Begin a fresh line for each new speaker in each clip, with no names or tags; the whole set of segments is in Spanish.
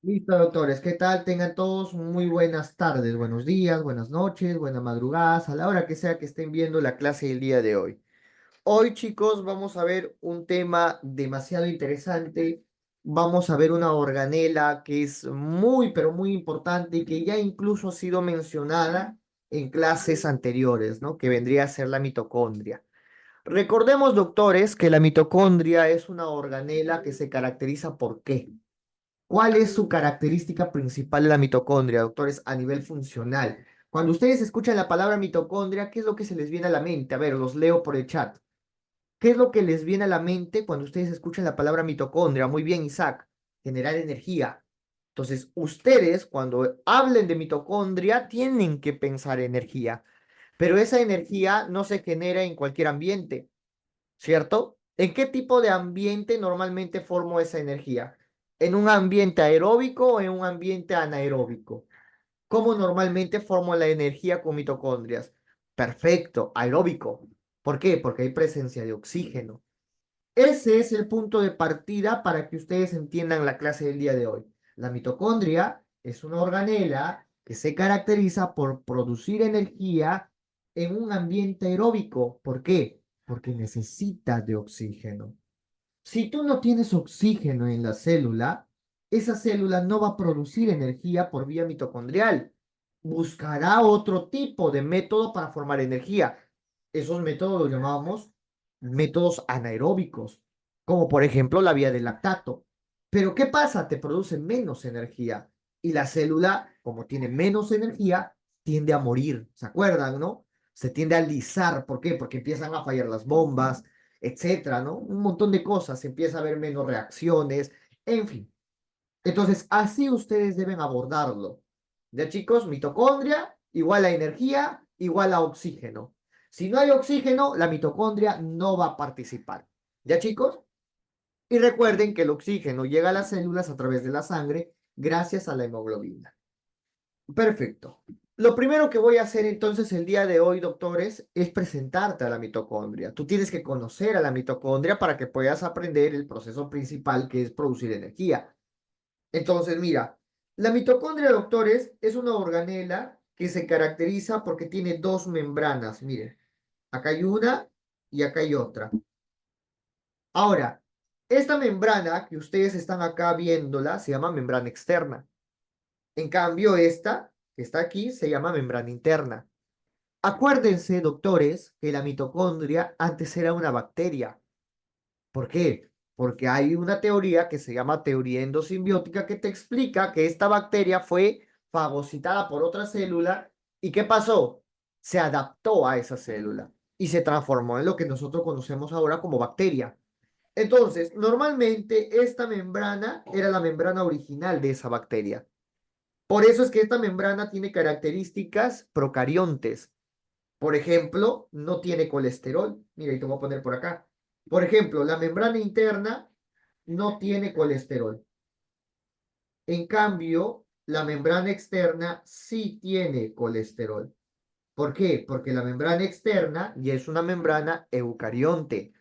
Listo, doctores. ¿Qué tal? Tengan todos muy buenas tardes, buenos días, buenas noches, buenas madrugadas, a la hora que sea que estén viendo la clase del día de hoy. Hoy, chicos, vamos a ver un tema demasiado interesante. Vamos a ver una organela que es muy, pero muy importante y que ya incluso ha sido mencionada en clases anteriores, ¿no? Que vendría a ser la mitocondria. Recordemos, doctores, que la mitocondria es una organela que se caracteriza ¿por qué? ¿Cuál es su característica principal de la mitocondria, doctores, a nivel funcional? Cuando ustedes escuchan la palabra mitocondria, ¿qué es lo que se les viene a la mente? A ver, los leo por el chat. ¿Qué es lo que les viene a la mente cuando ustedes escuchan la palabra mitocondria? Muy bien, Isaac, generar energía. Entonces, ustedes cuando hablen de mitocondria tienen que pensar energía, pero esa energía no se genera en cualquier ambiente. ¿Cierto? ¿En qué tipo de ambiente normalmente formo esa energía? ¿En un ambiente aeróbico o en un ambiente anaeróbico? ¿Cómo normalmente formo la energía con mitocondrias? Perfecto, aeróbico. ¿Por qué? Porque hay presencia de oxígeno. Ese es el punto de partida para que ustedes entiendan la clase del día de hoy. La mitocondria es una organela que se caracteriza por producir energía en un ambiente aeróbico. ¿Por qué? Porque necesita de oxígeno. Si tú no tienes oxígeno en la célula, esa célula no va a producir energía por vía mitocondrial. Buscará otro tipo de método para formar energía. Esos métodos los llamamos métodos anaeróbicos, como por ejemplo la vía del lactato. Pero ¿qué pasa? Te produce menos energía y la célula, como tiene menos energía, tiende a morir. ¿Se acuerdan, no? Se tiende a alisar. ¿Por qué? Porque empiezan a fallar las bombas, etcétera, ¿no? Un montón de cosas, empieza a haber menos reacciones, en fin. Entonces, así ustedes deben abordarlo. ¿Ya, chicos? Mitocondria igual a energía igual a oxígeno. Si no hay oxígeno, la mitocondria no va a participar. ¿Ya, chicos? Y recuerden que el oxígeno llega a las células a través de la sangre gracias a la hemoglobina. Perfecto. Lo primero que voy a hacer entonces el día de hoy, doctores, es presentarte a la mitocondria. Tú tienes que conocer a la mitocondria para que puedas aprender el proceso principal que es producir energía. Entonces, mira, la mitocondria, doctores, es una organela que se caracteriza porque tiene dos membranas. Miren, acá hay una y acá hay otra. Ahora, esta membrana que ustedes están acá viéndola se llama membrana externa. En cambio, esta que está aquí se llama membrana interna. Acuérdense, doctores, que la mitocondria antes era una bacteria. ¿Por qué? Porque hay una teoría que se llama teoría endosimbiótica que te explica que esta bacteria fue fagocitada por otra célula y ¿qué pasó? Se adaptó a esa célula y se transformó en lo que nosotros conocemos ahora como bacteria. Entonces, normalmente esta membrana era la membrana original de esa bacteria. Por eso es que esta membrana tiene características procariontes. Por ejemplo, no tiene colesterol. Mira, y te voy a poner por acá. Por ejemplo, la membrana interna no tiene colesterol. En cambio, la membrana externa sí tiene colesterol. ¿Por qué? Porque la membrana externa ya es una membrana eucarionte.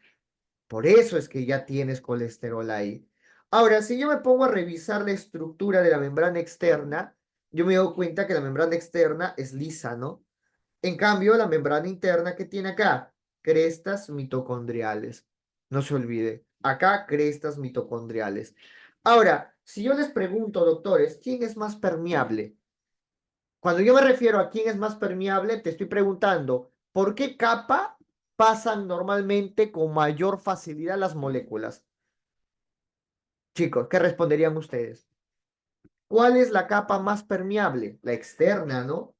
Por eso es que ya tienes colesterol ahí. Ahora, si yo me pongo a revisar la estructura de la membrana externa, yo me doy cuenta que la membrana externa es lisa, ¿no? En cambio, la membrana interna que tiene acá, crestas mitocondriales. No se olvide, acá crestas mitocondriales. Ahora, si yo les pregunto, doctores, ¿quién es más permeable? Cuando yo me refiero a quién es más permeable, te estoy preguntando, ¿por qué capa pasan normalmente con mayor facilidad las moléculas? Chicos, ¿qué responderían ustedes? ¿Cuál es la capa más permeable? La externa, ¿no?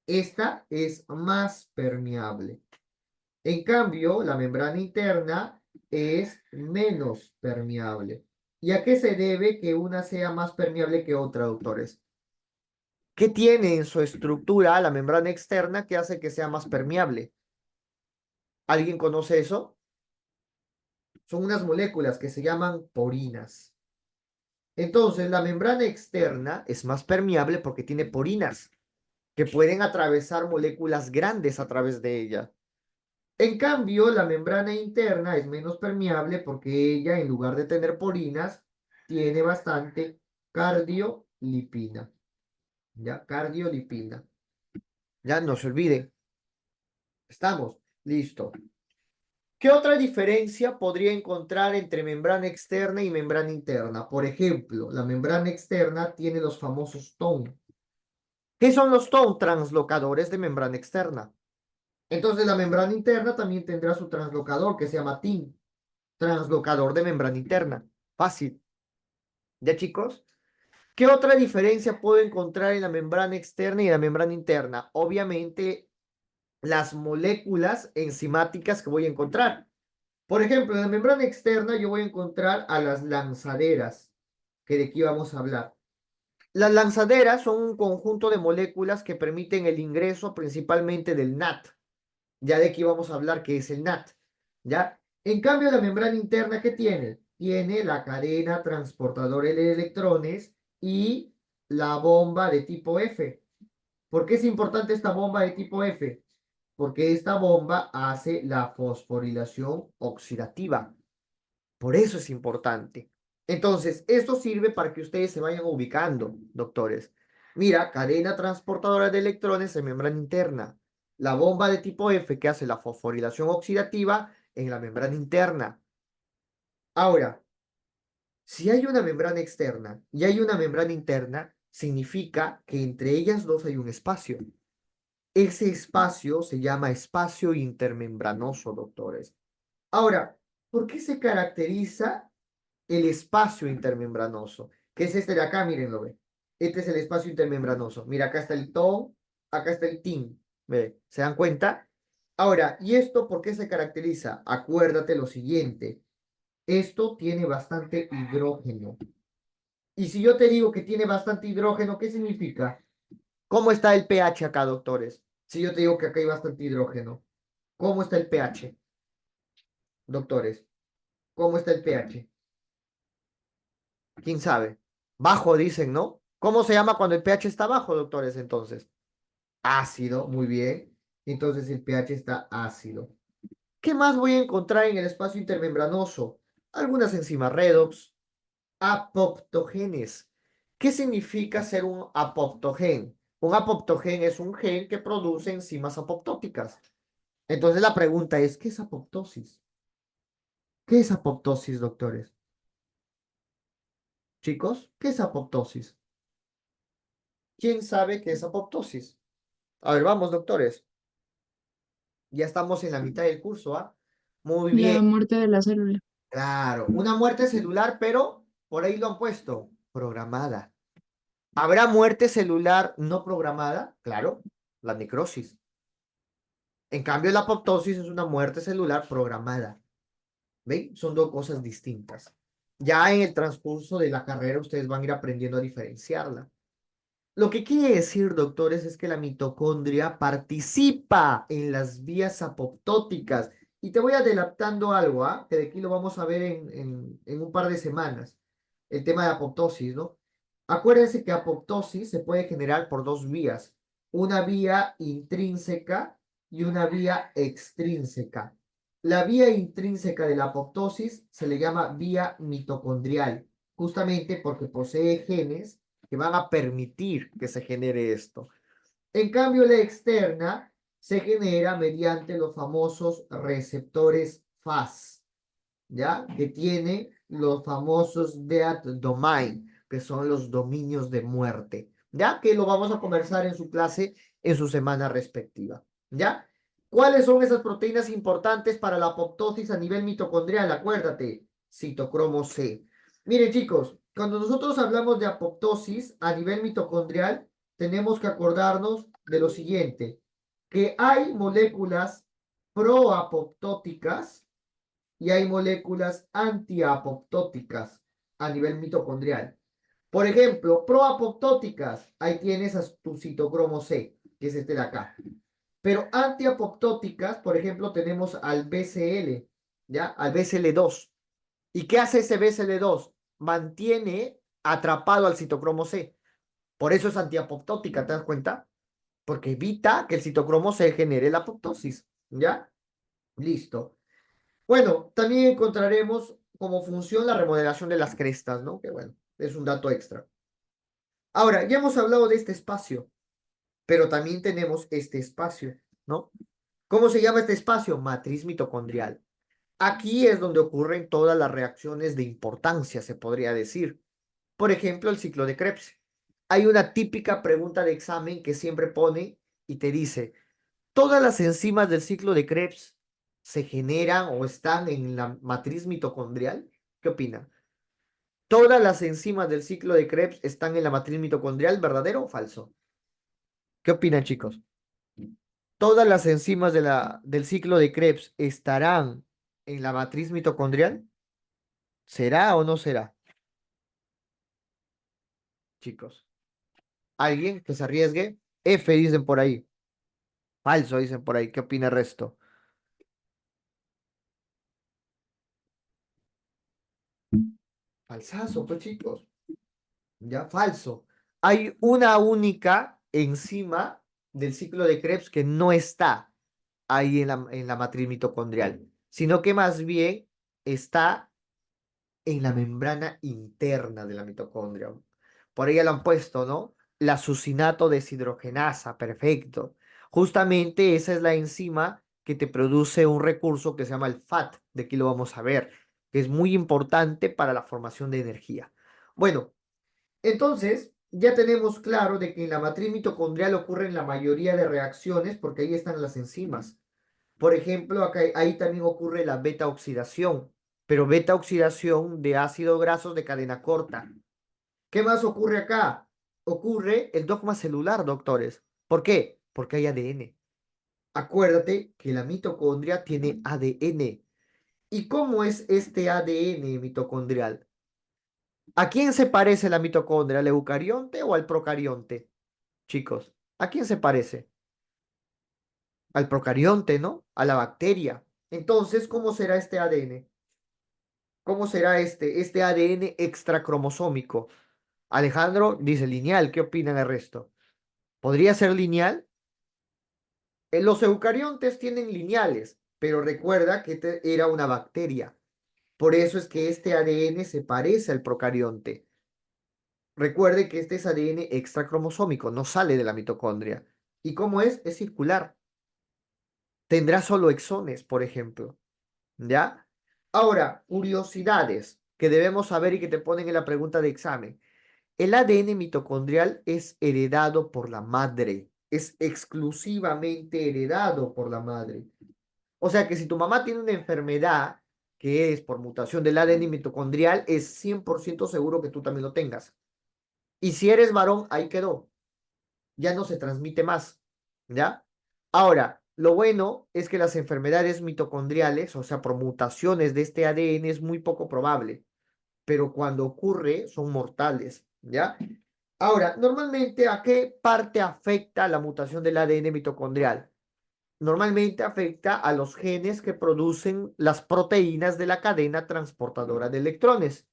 Esta es más permeable. En cambio, la membrana interna es menos permeable. ¿Y a qué se debe que una sea más permeable que otra, doctores? ¿Qué tiene en su estructura la membrana externa que hace que sea más permeable? ¿Alguien conoce eso? Son unas moléculas que se llaman porinas. Entonces, la membrana externa es más permeable porque tiene porinas que pueden atravesar moléculas grandes a través de ella. En cambio, la membrana interna es menos permeable porque ella, en lugar de tener porinas, tiene bastante Cardiolipina. ¿Ya? Cardiolipina. Ya no se olvide. ¿Estamos? Listo. ¿Qué otra diferencia podría encontrar entre membrana externa y membrana interna? Por ejemplo, la membrana externa tiene los famosos TON. ¿Qué son los TON? Translocadores de membrana externa. Entonces, la membrana interna también tendrá su translocador que se llama TIN, translocador de membrana interna. Fácil. ¿Ya, chicos? ¿Qué otra diferencia puedo encontrar en la membrana externa y la membrana interna? Obviamente, las moléculas enzimáticas que voy a encontrar. Por ejemplo, en la membrana externa yo voy a encontrar a las lanzaderas, que de aquí vamos a hablar. Las lanzaderas son un conjunto de moléculas que permiten el ingreso principalmente del NAT. Ya de aquí vamos a hablar que es el NAT. ¿Ya? En cambio, la membrana interna, ¿qué tiene? Tiene la cadena transportadora de electrones y la bomba de tipo F. ¿Por qué es importante esta bomba de tipo F? Porque esta bomba hace la fosforilación oxidativa. Por eso es importante. Entonces, esto sirve para que ustedes se vayan ubicando, doctores. Mira, cadena transportadora de electrones en membrana interna. La bomba de tipo F que hace la fosforilación oxidativa en la membrana interna. Ahora, si hay una membrana externa y hay una membrana interna, significa que entre ellas dos hay un espacio. Ese espacio se llama espacio intermembranoso, doctores. Ahora, ¿por qué se caracteriza el espacio intermembranoso? ¿Qué es este de acá? Mírenlo, ve. Este es el espacio intermembranoso. Mira, acá está el TON, acá está el TIN. ¿Ve? ¿Se dan cuenta? Ahora, ¿y esto por qué se caracteriza? Acuérdate lo siguiente. Esto tiene bastante hidrógeno. Y si yo te digo que tiene bastante hidrógeno, ¿qué significa? ¿Cómo está el pH acá, doctores? Si yo te digo que acá hay bastante hidrógeno, ¿cómo está el pH, doctores? ¿Cómo está el pH? ¿Quién sabe? Bajo, dicen, ¿no? ¿Cómo se llama cuando el pH está bajo, doctores, entonces? Ácido, muy bien. Entonces el pH está ácido. ¿Qué más voy a encontrar en el espacio intermembranoso? Algunas enzimas redox, apoptogenes. ¿Qué significa ser un apoptogen? Un apoptogen es un gen que produce enzimas apoptóticas. Entonces la pregunta es, ¿qué es apoptosis? ¿Qué es apoptosis, doctores? Chicos, ¿qué es apoptosis? ¿Quién sabe qué es apoptosis? A ver, vamos, doctores. Ya estamos en la mitad del curso, ¿ah? Muy bien,
La muerte de la célula.
claro. Una muerte celular, pero por ahí lo han puesto, programada. ¿Habrá muerte celular no programada? Claro, la necrosis. En cambio, la apoptosis es una muerte celular programada. ¿Ven? Son dos cosas distintas. Ya en el transcurso de la carrera ustedes van a ir aprendiendo a diferenciarla. Lo que quiere decir, doctores, es que la mitocondria participa en las vías apoptóticas. Y te voy adelantando algo, ¿ah? Que de aquí lo vamos a ver en un par de semanas. El tema de apoptosis, ¿no? Acuérdense que apoptosis se puede generar por dos vías. Una vía intrínseca y una vía extrínseca. La vía intrínseca de la apoptosis se le llama vía mitocondrial, justamente porque posee genes que van a permitir que se genere esto. En cambio, la externa se genera mediante los famosos receptores FAS, ¿ya? Que tiene los famosos Death Domain, que son los dominios de muerte, ¿ya? Que lo vamos a conversar en su clase, en su semana respectiva, ¿ya? ¿Cuáles son esas proteínas importantes para la apoptosis a nivel mitocondrial? Acuérdate, citocromo C. Miren, chicos, cuando nosotros hablamos de apoptosis a nivel mitocondrial, tenemos que acordarnos de lo siguiente, que hay moléculas proapoptóticas y hay moléculas antiapoptóticas a nivel mitocondrial. Por ejemplo, proapoptóticas, ahí tienes a tu citocromo C, que es este de acá. Pero antiapoptóticas, por ejemplo, tenemos al BCL, ¿ya? Al BCL2. ¿Y qué hace ese BCL2? Mantiene atrapado al citocromo C. Por eso es antiapoptótica, ¿te das cuenta? Porque evita que el citocromo C genere la apoptosis, ¿ya? Listo. Bueno, también encontraremos como función la remodelación de las crestas, ¿no? Que bueno, es un dato extra. Ahora, ya hemos hablado de este espacio, pero también tenemos este espacio, ¿no? ¿Cómo se llama este espacio? Matriz mitocondrial. Aquí es donde ocurren todas las reacciones de importancia, se podría decir. Por ejemplo, el ciclo de Krebs. Hay una típica pregunta de examen que siempre pone y te dice, ¿todas las enzimas del ciclo de Krebs se generan o están en la matriz mitocondrial? ¿Qué opinan? ¿Todas las enzimas del ciclo de Krebs están en la matriz mitocondrial, verdadero o falso? ¿Qué opinan, chicos? ¿Todas las enzimas del ciclo de Krebs estarán en la matriz mitocondrial? ¿Será o no será, chicos? ¿Alguien que se arriesgue? F dicen por ahí. Falso dicen por ahí. ¿Qué opina el resto? Falsazo, pues, chicos. Ya, falso. Hay una única enzima del ciclo de Krebs que no está ahí en la matriz mitocondrial, sino que más bien está en la membrana interna de la mitocondria. Por ahí ya lo han puesto, ¿no? La sucinato deshidrogenasa, perfecto. Justamente esa es la enzima que te produce un recurso que se llama el FAT, de aquí lo vamos a ver, que es muy importante para la formación de energía. Bueno, entonces ya tenemos claro de que en la matriz mitocondrial ocurren la mayoría de reacciones porque ahí están las enzimas. Por ejemplo, acá, ahí también ocurre la beta oxidación, pero beta oxidación de ácidos grasos de cadena corta. ¿Qué más ocurre acá? Ocurre el dogma celular, doctores. ¿Por qué? Porque hay ADN. Acuérdate que la mitocondria tiene ADN. ¿Y cómo es este ADN mitocondrial? ¿A quién se parece la mitocondria? ¿Al eucarionte o al procarionte? Chicos, ¿a quién se parece? Al procarionte, ¿no? A la bacteria. Entonces, ¿cómo será este ADN? ¿Cómo será este ADN extracromosómico? Alejandro dice lineal. ¿Qué opinan el resto? ¿Podría ser lineal? Los eucariontes tienen lineales, pero recuerda que era una bacteria. Por eso es que este ADN se parece al procarionte. Recuerde que este es ADN extracromosómico, no sale de la mitocondria. ¿Y cómo es? Es circular. Tendrá solo exones, por ejemplo. ¿Ya? Ahora, curiosidades que debemos saber y que te ponen en la pregunta de examen. El ADN mitocondrial es heredado por la madre, es exclusivamente heredado por la madre. O sea que si tu mamá tiene una enfermedad que es por mutación del ADN mitocondrial, es 100% seguro que tú también lo tengas. Y si eres varón, ahí quedó, ya no se transmite más, ¿ya? Ahora, lo bueno es que las enfermedades mitocondriales, o sea, por mutaciones de este ADN, es muy poco probable, pero cuando ocurre son mortales, ¿ya? Ahora, normalmente, ¿a qué parte afecta la mutación del ADN mitocondrial? Normalmente afecta a los genes que producen las proteínas de la cadena transportadora de electrones.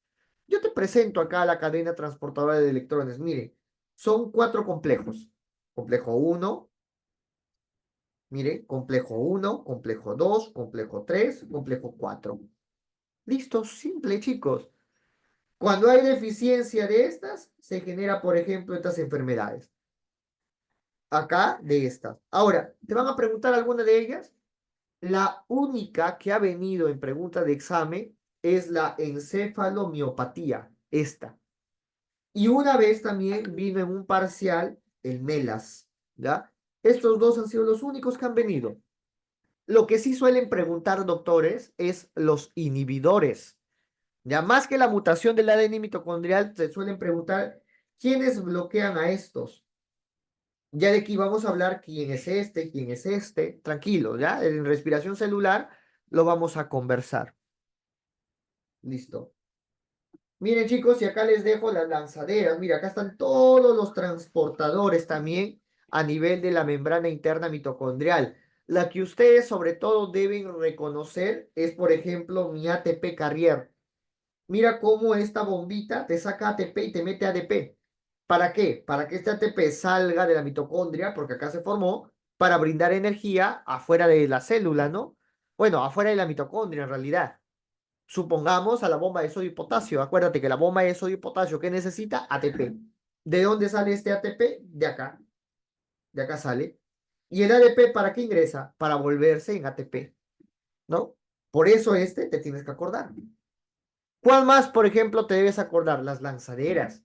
Yo te presento acá la cadena transportadora de electrones. Mire, son cuatro complejos. Complejo uno, mire, complejo uno, complejo 2, complejo 3, complejo 4. Listo, simple, chicos. Cuando hay deficiencia de estas, se genera, por ejemplo, estas enfermedades. Acá de estas. Ahora, ¿te van a preguntar alguna de ellas? La única que ha venido en pregunta de examen es la encefalomiopatía, esta. Y una vez también vino en un parcial el MELAS, ¿ya? Estos dos han sido los únicos que han venido. Lo que sí suelen preguntar, doctores, es los inhibidores. Ya más que la mutación del ADN mitocondrial, se suelen preguntar quiénes bloquean a estos. Ya de aquí vamos a hablar quién es este, quién es este. Tranquilo, ¿ya? En respiración celular lo vamos a conversar. Listo. Miren, chicos, y acá les dejo las lanzaderas. Mira, acá están todos los transportadores también a nivel de la membrana interna mitocondrial. La que ustedes sobre todo deben reconocer es, por ejemplo, mi ATP carrier. Mira cómo esta bombita te saca ATP y te mete ADP. ¿Para qué? Para que este ATP salga de la mitocondria, porque acá se formó, para brindar energía afuera de la célula, ¿no? Bueno, afuera de la mitocondria en realidad. Supongamos a la bomba de sodio y potasio. Acuérdate que la bomba de sodio y potasio, ¿qué necesita? ATP. ¿De dónde sale este ATP? De acá sale. ¿Y el ADP para qué ingresa? Para volverse en ATP, ¿no? Por eso este te tienes que acordar. ¿Cuál más, por ejemplo, te debes acordar? Las lanzaderas.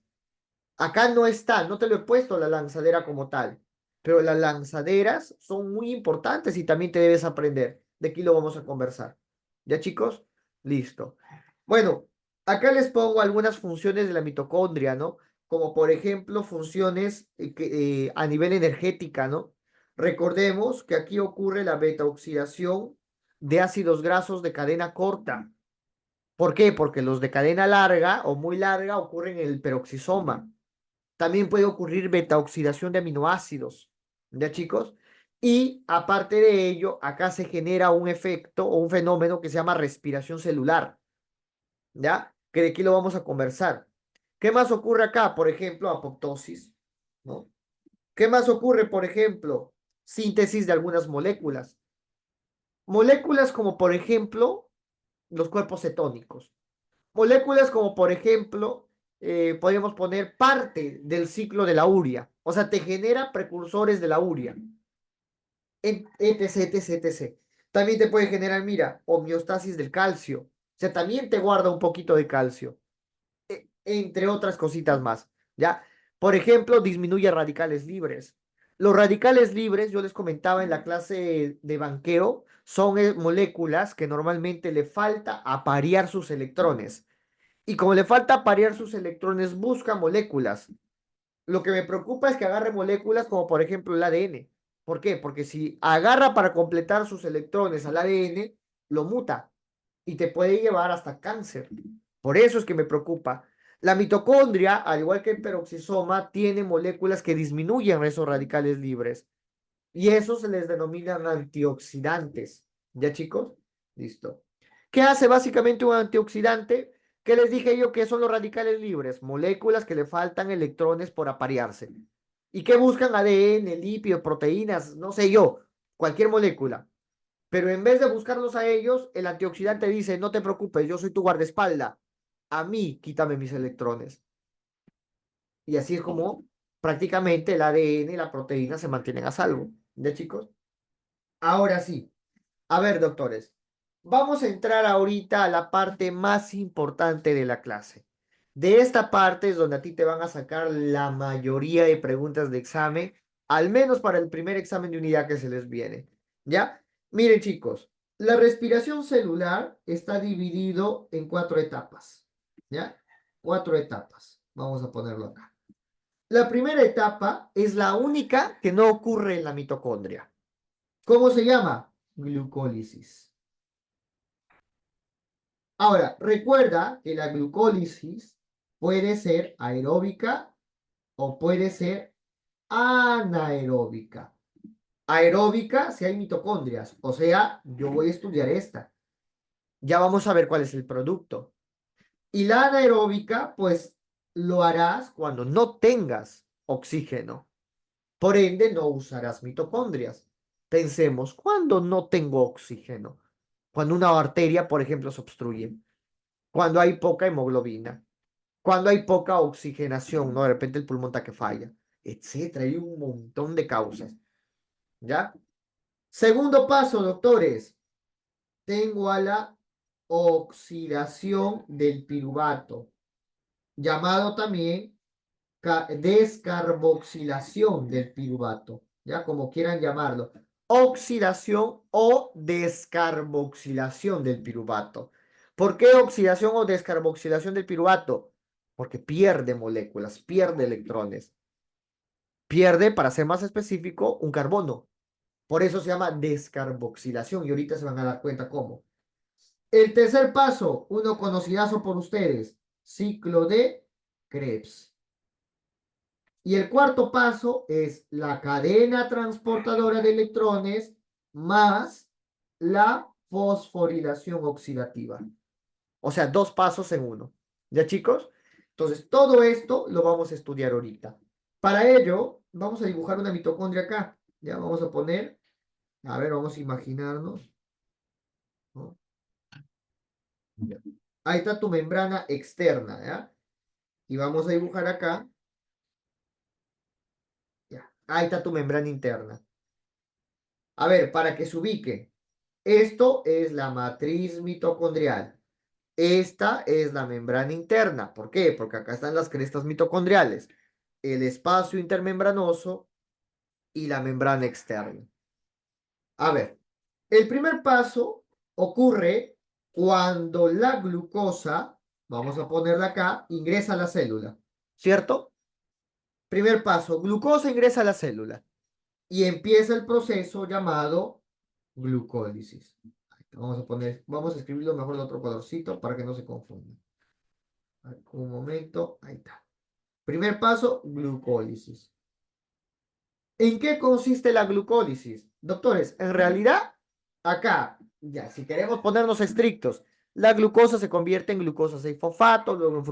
Acá no está, no te lo he puesto la lanzadera como tal, pero las lanzaderas son muy importantes y también te debes aprender. De aquí lo vamos a conversar. ¿Ya, chicos? Listo. Bueno, acá les pongo algunas funciones de la mitocondria, ¿no? Como por ejemplo funciones a nivel energética, ¿no? Recordemos que aquí ocurre la beta oxidación de ácidos grasos de cadena corta. ¿Por qué? Porque los de cadena larga o muy larga ocurren en el peroxisoma. También puede ocurrir beta oxidación de aminoácidos. ¿Ya, chicos? Y aparte de ello, acá se genera un efecto o un fenómeno que se llama respiración celular. ¿Ya? Que de aquí lo vamos a conversar. ¿Qué más ocurre acá? Por ejemplo, apoptosis, ¿no? ¿Qué más ocurre? Por ejemplo, síntesis de algunas moléculas. Moléculas como, por ejemplo, los cuerpos cetónicos. Moléculas como, por ejemplo, podríamos poner parte del ciclo de la urea. O sea, te genera precursores de la urea. Etc, etc, etc. También te puede generar, mira, homeostasis del calcio. O sea, también te guarda un poquito de calcio. Entre otras cositas más, ¿ya? Por ejemplo, disminuye radicales libres. Los radicales libres, yo les comentaba en la clase de banqueo, son moléculas que normalmente le falta aparear sus electrones. Y como le falta aparear sus electrones, busca moléculas. Lo que me preocupa es que agarre moléculas como por ejemplo el ADN. ¿Por qué? Porque si agarra para completar sus electrones al ADN, lo muta y te puede llevar hasta cáncer. Por eso es que me preocupa. La mitocondria, al igual que el peroxisoma, tiene moléculas que disminuyen esos radicales libres y eso se les denominan antioxidantes. ¿Ya, chicos? Listo. ¿Qué hace básicamente un antioxidante? ¿Qué les dije yo que son los radicales libres? Moléculas que le faltan electrones por aparearse. ¿Y qué buscan? ADN, lípidos, proteínas, no sé yo, cualquier molécula. Pero en vez de buscarlos a ellos, el antioxidante dice, no te preocupes, yo soy tu guardaespaldas. A mí, quítame mis electrones. Y así es como prácticamente el ADN y la proteína se mantienen a salvo. ¿Ya, chicos? Ahora sí. A ver, doctores, vamos a entrar ahorita a la parte más importante de la clase. De esta parte es donde a ti te van a sacar la mayoría de preguntas de examen, al menos para el primer examen de unidad que se les viene. ¿Ya? Miren, chicos, la respiración celular está dividido en 4 etapas. ¿Ya? 4 etapas. Vamos a ponerlo acá. La primera etapa es la única que no ocurre en la mitocondria. ¿Cómo se llama? Glucólisis. Ahora, recuerda que la glucólisis puede ser aeróbica o puede ser anaeróbica. Aeróbica si hay mitocondrias, o sea, yo voy a estudiar esta. Ya vamos a ver cuál es el producto. Y la anaeróbica, pues lo harás cuando no tengas oxígeno. Por ende, no usarás mitocondrias. Pensemos, ¿cuándo no tengo oxígeno? Cuando una arteria, por ejemplo, se obstruye. Cuando hay poca hemoglobina, cuando hay poca oxigenación, ¿no? De repente el pulmón está que falla, etcétera. Hay un montón de causas, ¿ya? Segundo paso, doctores, tengo a la oxidación del piruvato, llamado también descarboxilación del piruvato, ¿ya? Como quieran llamarlo. Oxidación o descarboxilación del piruvato. ¿Por qué oxidación o descarboxilación del piruvato? Porque pierde moléculas, pierde electrones. Pierde, para ser más específico, un carbono. Por eso se llama descarboxilación y ahorita se van a dar cuenta cómo. El tercer paso, uno conocidazo por ustedes, ciclo de Krebs. Y el cuarto paso es la cadena transportadora de electrones más la fosforilación oxidativa. O sea, 2 pasos en uno. ¿Ya, chicos? Entonces, todo esto lo vamos a estudiar ahorita. Para ello, vamos a dibujar una mitocondria acá. Ya vamos a poner, a ver, vamos a imaginarnos, ¿no? Ya. Ahí está tu membrana externa, ¿ya? Y vamos a dibujar acá Ahí está tu membrana interna. A ver, para que se ubique, esto es la matriz mitocondrial. Esta es la membrana interna. ¿Por qué? Porque acá están las crestas mitocondriales, el espacio intermembranoso y la membrana externa. A ver, el primer paso ocurre cuando la glucosa, vamos a ponerla acá, ingresa a la célula, ¿cierto? Primer paso, glucosa ingresa a la célula y empieza el proceso llamado glucólisis. Vamos a escribirlo mejor de otro colorcito para que no se confunda. Un momento, ahí está. Primer paso, glucólisis. ¿En qué consiste la glucólisis? Doctores, en realidad, acá, ya, si queremos ponernos estrictos, la glucosa se convierte en glucosa 6-fosfato, luego en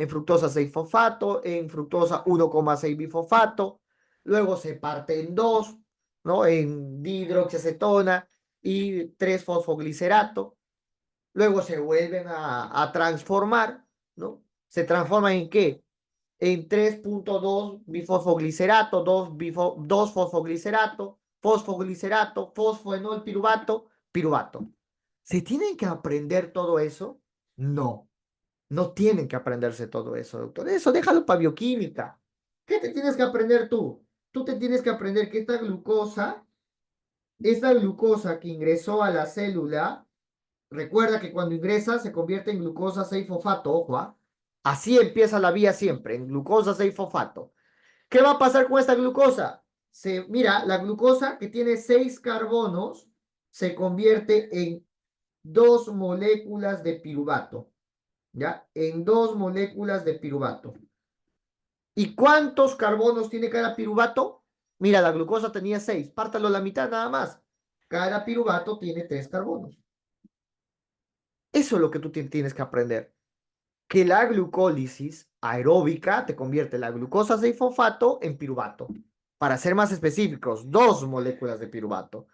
fructosa 6-fosfato, en fructosa 1,6 bifosfato, luego se parte en dos, ¿no? En dihidroxiacetona y 3-fosfoglicerato, luego se vuelven a transformar, ¿no? ¿Se transforman en qué? En 3,2 bifosfoglicerato, 2 fosfoglicerato, fosfoenol piruvato, piruvato. ¿Se tienen que aprender todo eso? No, no tienen que aprenderse todo eso, doctor. Eso déjalo para bioquímica. ¿Qué te tienes que aprender tú? Tú te tienes que aprender que esta glucosa que ingresó a la célula, recuerda que cuando ingresa se convierte en glucosa 6-fosfato, ojo, ¿ah? Así empieza la vía siempre, en glucosa 6-fosfato. ¿Qué va a pasar con esta glucosa? Mira, la glucosa que tiene 6 carbonos se convierte en 2 moléculas de piruvato, ¿ya? En 2 moléculas de piruvato. ¿Y cuántos carbonos tiene cada piruvato? Mira, la glucosa tenía 6, pártalo a la mitad nada más. Cada piruvato tiene 3 carbonos. Eso es lo que tú tienes que aprender. Que la glucólisis aeróbica te convierte la glucosa 6-fosfato en piruvato. Para ser más específicos, 2 moléculas de piruvato.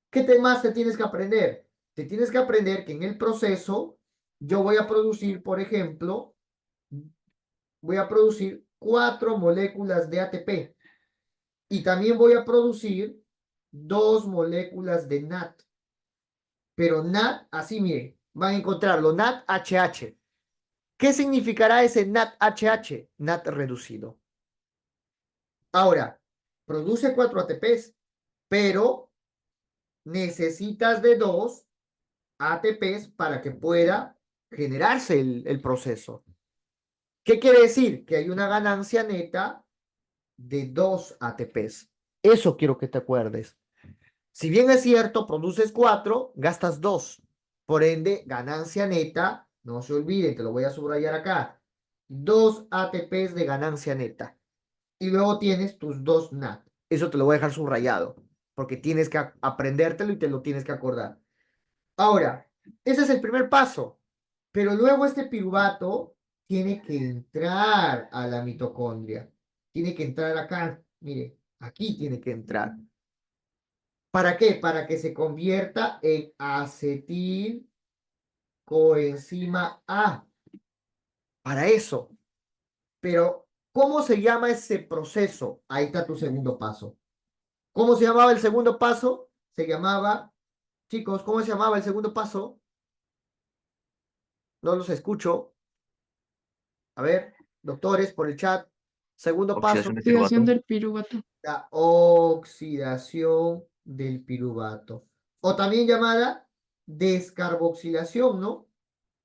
¿Qué más te tienes que aprender? Te tienes que aprender que en el proceso yo voy a producir, por ejemplo, voy a producir 4 moléculas de ATP y también voy a producir 2 moléculas de NAT. Pero NAT, así mire, van a encontrarlo, NAT-HH. ¿Qué significará ese NAT-HH? NAT reducido. Ahora, produce 4 ATPs, pero necesitas de 2 ATPs para que pueda generarse el proceso. ¿Qué quiere decir? Que hay una ganancia neta de 2 ATPs. Eso quiero que te acuerdes. Si bien es cierto, produces 4, gastas 2. Por ende, ganancia neta, no se olviden, te lo voy a subrayar acá. 2 ATPs de ganancia neta. Y luego tienes tus 2 NAT. Eso te lo voy a dejar subrayado, porque tienes que aprendértelo y te lo tienes que acordar. Ahora, ese es el primer paso, pero luego este piruvato tiene que entrar a la mitocondria. Tiene que entrar acá, mire, aquí tiene que entrar. ¿Para qué? Para que se convierta en acetil coenzima A. Para eso. Pero, ¿cómo se llama ese proceso? Ahí está tu segundo paso. ¿Cómo se llamaba el segundo paso? Se llamaba, chicos, ¿cómo se llamaba el segundo paso? No los escucho. A ver, doctores, por el chat. Segundo paso,
Oxidación de
Oxidación
piruvato.
del piruvato.
la oxidación del piruvato. O también llamada descarboxilación, ¿no?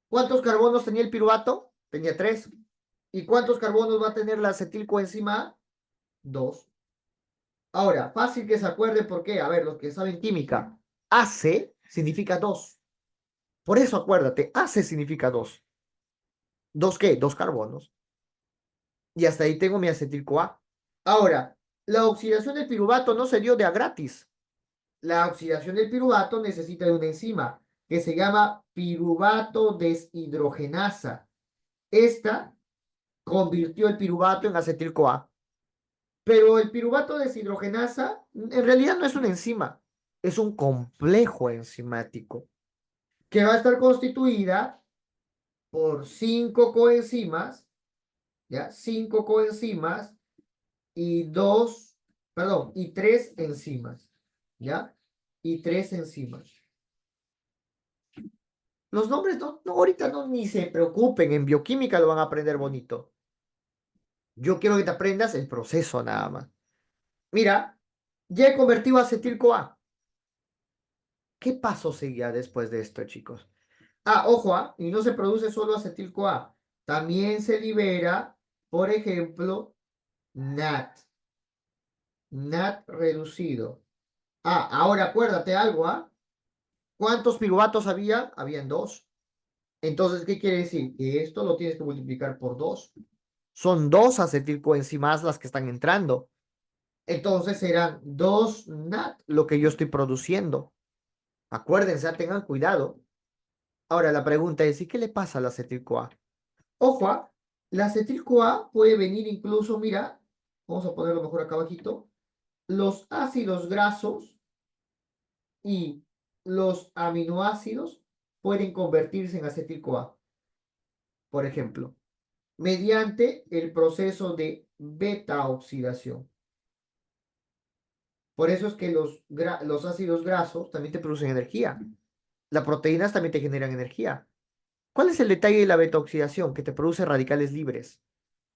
¿Cuántos carbonos tenía el piruvato? Tenía 3. ¿Y cuántos carbonos va a tener la acetilcoenzima A? 2. Ahora, fácil que se acuerde por qué. A ver, los que saben química. AC significa 2. Por eso acuérdate, AC significa 2. ¿2 qué? 2 carbonos. Y hasta ahí tengo mi acetil-CoA. Ahora, la oxidación del piruvato no se dio de a gratis. La oxidación del piruvato necesita de una enzima que se llama piruvato deshidrogenasa. Esta convirtió el piruvato en acetil-CoA. Pero el piruvato deshidrogenasa en realidad no es una enzima, es un complejo enzimático que va a estar constituida por 5 coenzimas, ¿ya? 5 coenzimas y dos, perdón, y tres enzimas, ¿ya? Y tres enzimas. Los nombres ahorita no ni se preocupen, en bioquímica lo van a aprender bonito. Yo quiero que te aprendas el proceso nada más. Mira, ya he convertido acetil-CoA. ¿Qué paso seguía después de esto, chicos? Ojo, y no se produce solo acetil-CoA. También se libera, por ejemplo, NAT. NAT reducido. Ahora acuérdate algo, ¿Cuántos piruvatos había? Habían dos. Entonces, ¿qué quiere decir? Que esto lo tienes que multiplicar por dos. Son dos acetilcoenzimas las que están entrando. Entonces serán dos NAT lo que yo estoy produciendo. Acuérdense, tengan cuidado. Ahora la pregunta es, ¿y qué le pasa al acetil-CoA? Ojo, la acetil-CoA puede venir incluso, mira, vamos a ponerlo mejor acá abajito, los ácidos grasos y los aminoácidos pueden convertirse en acetil-CoA, por ejemplo, mediante el proceso de beta-oxidación. Por eso es que los ácidos grasos también te producen energía. Las proteínas también te generan energía. ¿Cuál es el detalle de la beta-oxidación? Que te produce radicales libres.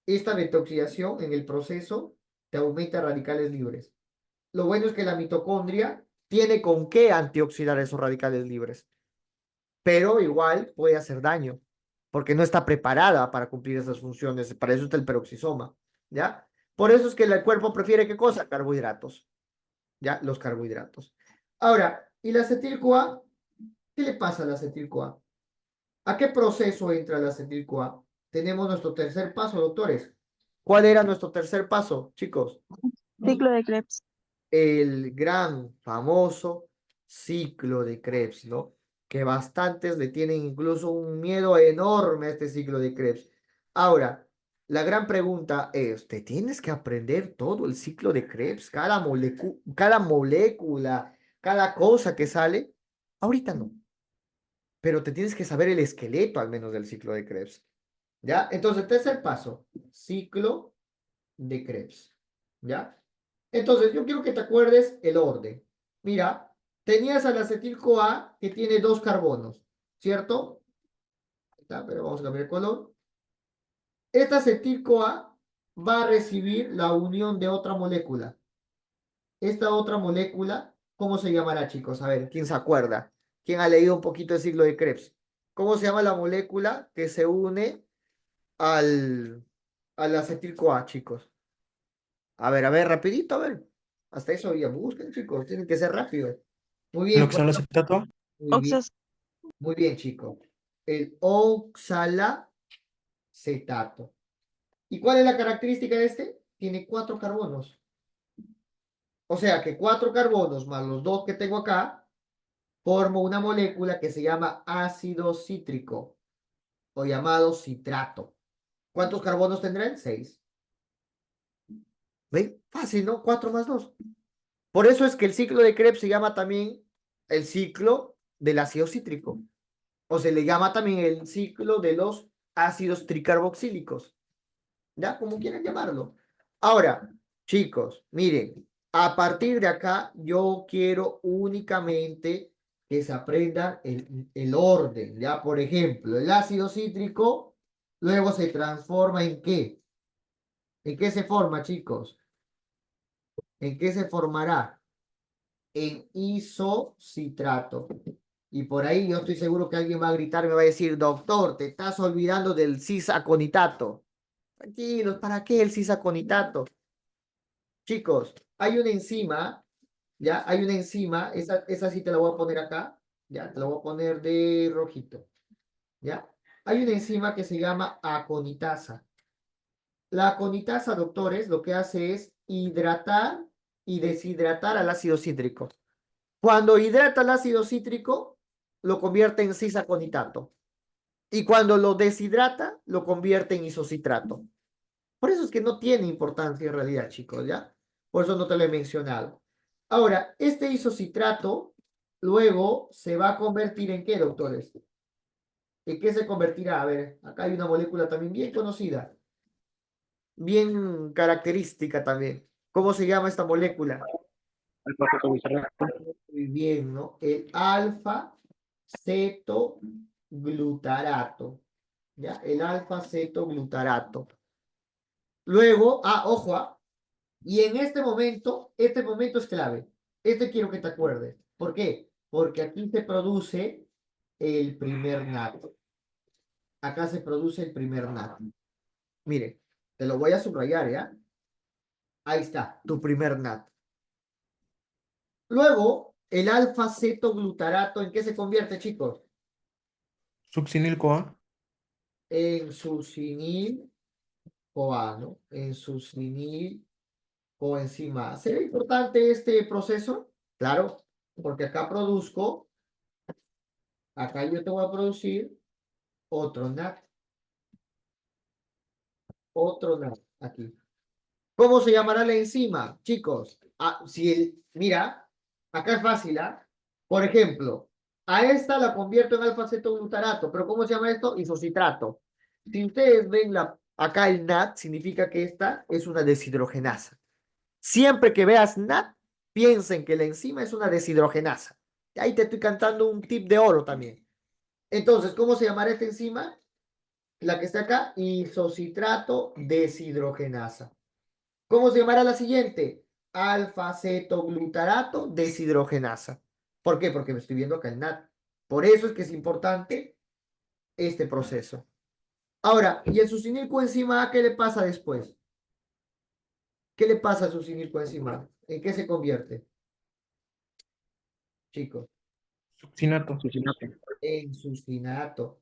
Esta beta-oxidación en el proceso te aumenta radicales libres. Lo bueno es que la mitocondria tiene con qué antioxidar esos radicales libres, pero igual puede hacer daño, porque no está preparada para cumplir esas funciones. Para eso está el peroxisoma, ¿ya? Por eso es que el cuerpo prefiere ¿qué cosa? Carbohidratos, ¿ya? Los carbohidratos. Ahora, ¿y la acetil-CoA? ¿Qué le pasa a la acetil-CoA? ¿A qué proceso entra la acetil-CoA? Tenemos nuestro tercer paso, doctores. ¿Cuál era nuestro tercer paso, chicos?
Ciclo de Krebs.
El gran, famoso ciclo de Krebs, ¿no? Que bastantes le tienen incluso un miedo enorme a este ciclo de Krebs. Ahora, la gran pregunta es, ¿te tienes que aprender todo el ciclo de Krebs? Cada molécula, cada cosa que sale. Ahorita no, pero te tienes que saber el esqueleto al menos del ciclo de Krebs. ¿Ya? Entonces, tercer paso, ciclo de Krebs. ¿Ya? Entonces, yo quiero que te acuerdes el orden. Mira, tenías al acetil-CoA que tiene dos carbonos, ¿cierto? Está, pero vamos a cambiar el color. Esta acetil-CoA va a recibir la unión de otra molécula. Esta otra molécula, ¿cómo se llamará, chicos? A ver, ¿quién se acuerda? ¿Quién ha leído un poquito el ciclo de Krebs? ¿Cómo se llama la molécula que se une al, al acetil-CoA, chicos? A ver, rapidito, a ver. Hasta eso ya busquen, chicos. Tienen que ser rápidos. Muy
¿El
bien,
oxaloacetato?
muy bien,
Oxas.
muy bien, chicos. El oxalacetato. ¿Y cuál es la característica de este? Tiene cuatro carbonos. O sea que cuatro carbonos más los dos que tengo acá forman una molécula que se llama ácido cítrico o llamado citrato. ¿Cuántos carbonos tendrán? Seis. ¿Ven? Fácil, ¿no? Cuatro más dos. Por eso es que el ciclo de Krebs se llama también el ciclo del ácido cítrico. O se le llama también el ciclo de los ácidos tricarboxílicos. ¿Ya? Como quieran llamarlo. Ahora, chicos, miren, a partir de acá yo quiero únicamente que se aprendan el orden. ¿Ya? Por ejemplo, el ácido cítrico luego se transforma ¿en qué? ¿En qué se forma, chicos? ¿En qué se formará? En isocitrato. Y por ahí yo estoy seguro que alguien va a gritar, me va a decir, doctor, te estás olvidando del cisaconitato. Tranquilos, ¿para qué el cisaconitato? Chicos, hay una enzima, ¿ya? Hay una enzima, esa sí te la voy a poner acá, ¿ya? Te la voy a poner de rojito, ¿ya? Hay una enzima que se llama aconitasa. La aconitasa, doctores, lo que hace es hidratar y deshidratar al ácido cítrico. Cuando hidrata el ácido cítrico, lo convierte en cisaconitato. Y cuando lo deshidrata, lo convierte en isocitrato. Por eso es que no tiene importancia en realidad, chicos, ¿ya? Por eso no te lo he mencionado. Ahora, este isocitrato luego se va a convertir en ¿qué, doctores? ¿En qué se convertirá? A ver, acá hay una molécula también bien conocida. bien característica también. ¿Cómo se llama esta molécula?
Alfa-cetoglutarato.
Muy bien, ¿no? El alfa-cetoglutarato. ¿Ya? El alfa-cetoglutarato. Luego, ojo, y en este momento es clave. Este quiero que te acuerdes. ¿Por qué? Porque aquí se produce el primer NAT. Acá se produce el primer NAT. Mire, te lo voy a subrayar, ¿ya? Ahí está, tu primer NAT. Luego, el alfa-cetoglutarato, ¿en qué se convierte, chicos?
Succinil-CoA.
En succinil-CoA, ¿no? En succinil-coenzima. ¿Será importante este proceso? Claro, porque acá yo te voy a producir otro NAT, aquí. ¿Cómo se llamará la enzima, chicos? Mira, acá es fácil, ¿ah? Por ejemplo, a esta la convierto en alfa-cetoglutarato, pero ¿cómo se llama esto? Isocitrato. Si ustedes ven acá el NAT, significa que esta es una deshidrogenasa. Siempre que veas NAT, piensen que la enzima es una deshidrogenasa. Ahí te estoy cantando un tip de oro también. Entonces, ¿cómo se llamará esta enzima? La que está acá, isocitrato deshidrogenasa. ¿Cómo se llamará la siguiente? Alfa-cetoglutarato deshidrogenasa. ¿Por qué? Porque me estoy viendo acá el NAT. Por eso es que es importante este proceso. Ahora, ¿y el succinilcoenzima A qué le pasa después? ¿Qué le pasa al succinilcoenzima A? ¿En qué se convierte, chicos?
Succinato.
En succinato.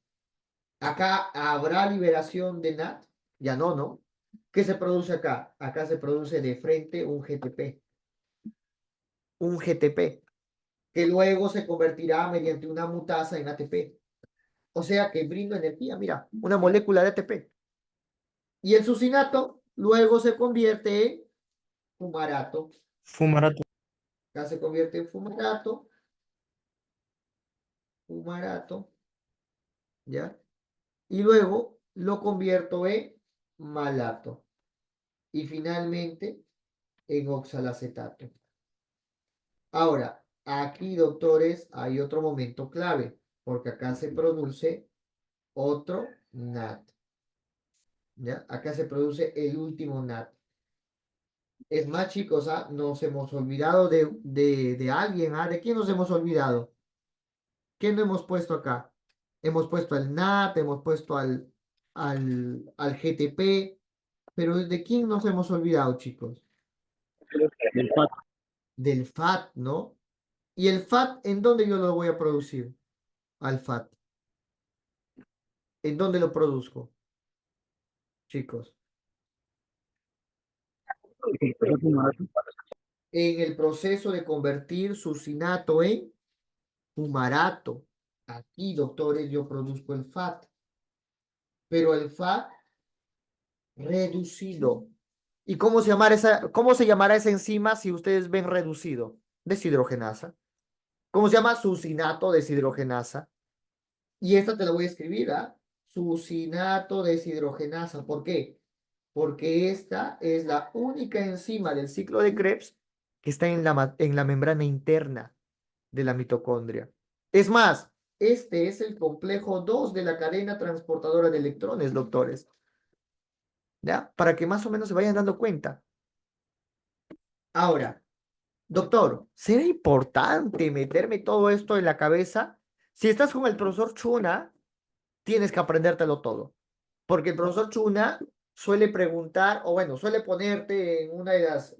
Acá habrá liberación de NAT. Ya no, ¿no? ¿Qué se produce acá? Acá se produce de frente un GTP. Un GTP, que luego se convertirá mediante una mutasa en ATP. O sea que brinda energía, mira, una molécula de ATP. Y el succinato luego se convierte en fumarato.
Fumarato.
Acá se convierte en fumarato, ¿ya? Y luego lo convierto en malato. Y finalmente en oxalacetato. Ahora, aquí, doctores, hay otro momento clave, porque acá se produce otro NAT. ¿Ya? Acá se produce el último NAT. Es más, chicos, nos hemos olvidado de alguien, ¿De quién nos hemos olvidado? ¿Qué no hemos puesto acá? Hemos puesto al NAT, hemos puesto al GTP, pero ¿de quién nos hemos olvidado, chicos?
El FAT.
Del FAT, ¿no? ¿Y el FAT en dónde yo lo voy a producir? Al FAT. ¿En dónde lo produzco, chicos? En el proceso de convertir succinato en fumarato. Aquí, doctores, yo produzco el FAT, pero el FAT reducido. ¿Y cómo se llamará esa enzima si ustedes ven reducido? Deshidrogenasa. ¿Cómo se llama? Succinato deshidrogenasa. Y esta te la voy a escribir, Succinato deshidrogenasa. ¿Por qué? Porque esta es la única enzima del ciclo de Krebs que está en la membrana interna de la mitocondria. Es más, este es el complejo 2 de la cadena transportadora de electrones, doctores. ¿Ya? Para que más o menos se vayan dando cuenta. Ahora, doctor, ¿será importante meterme todo esto en la cabeza? Si estás con el profesor Chuna, tienes que aprendértelo todo. Porque el profesor Chuna suele preguntar, o bueno, suele ponerte en una de las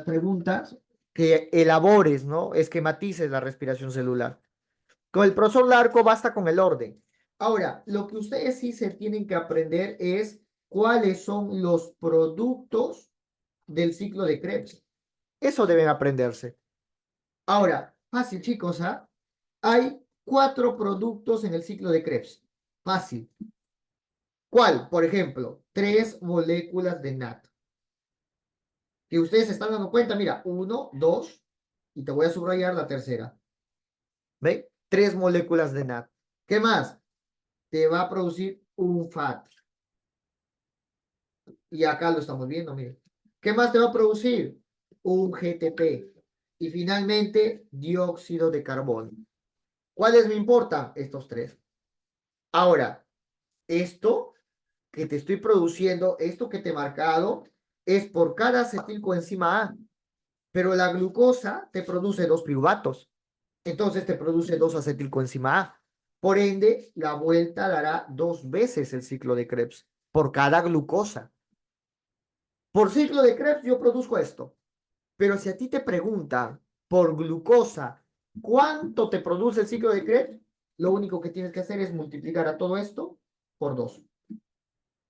preguntas que elabores, ¿no? Esquematices la respiración celular. Con el profesor Larco basta con el orden. Ahora, lo que ustedes sí se tienen que aprender es cuáles son los productos del ciclo de Krebs. Eso deben aprenderse. Ahora, fácil, chicos, Hay 4 productos en el ciclo de Krebs. Fácil. ¿Cuál? Por ejemplo, 3 moléculas de NAT. Que ustedes se están dando cuenta, mira, 1, 2, y te voy a subrayar la tercera. ¿Ve? 3 moléculas de NAT. ¿Qué más? Te va a producir un FAT. Y acá lo estamos viendo, miren. ¿Qué más te va a producir? Un GTP. Y finalmente, dióxido de carbono. ¿Cuáles me importan? Estos tres. Ahora, esto que te estoy produciendo, esto que te he marcado, es por cada acetilcoenzima A. Pero la glucosa te produce dos piruvatos. Entonces te produce dos acetilcoenzima A. Por ende, la vuelta dará dos veces el ciclo de Krebs por cada glucosa. Por ciclo de Krebs yo produzco esto. Pero si a ti te preguntan por glucosa, ¿cuánto te produce el ciclo de Krebs? Lo único que tienes que hacer es multiplicar a todo esto por 2.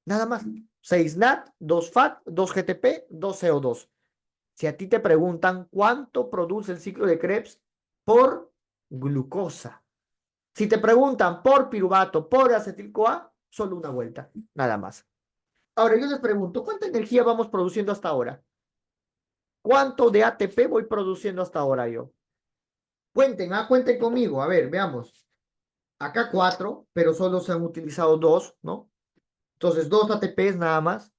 Nada más. 6 NAT, 2 FAT, 2 GTP, 2 CO2. Si a ti te preguntan cuánto produce el ciclo de Krebs por glucosa. Si te preguntan por piruvato, por acetil-CoA, solo una vuelta, nada más. Ahora yo les pregunto, ¿cuánta energía vamos produciendo hasta ahora? ¿Cuánto de ATP voy produciendo hasta ahora yo? Cuenten conmigo, a ver, veamos. Acá 4, pero solo se han utilizado 2, ¿no? Entonces 2 ATPs nada más.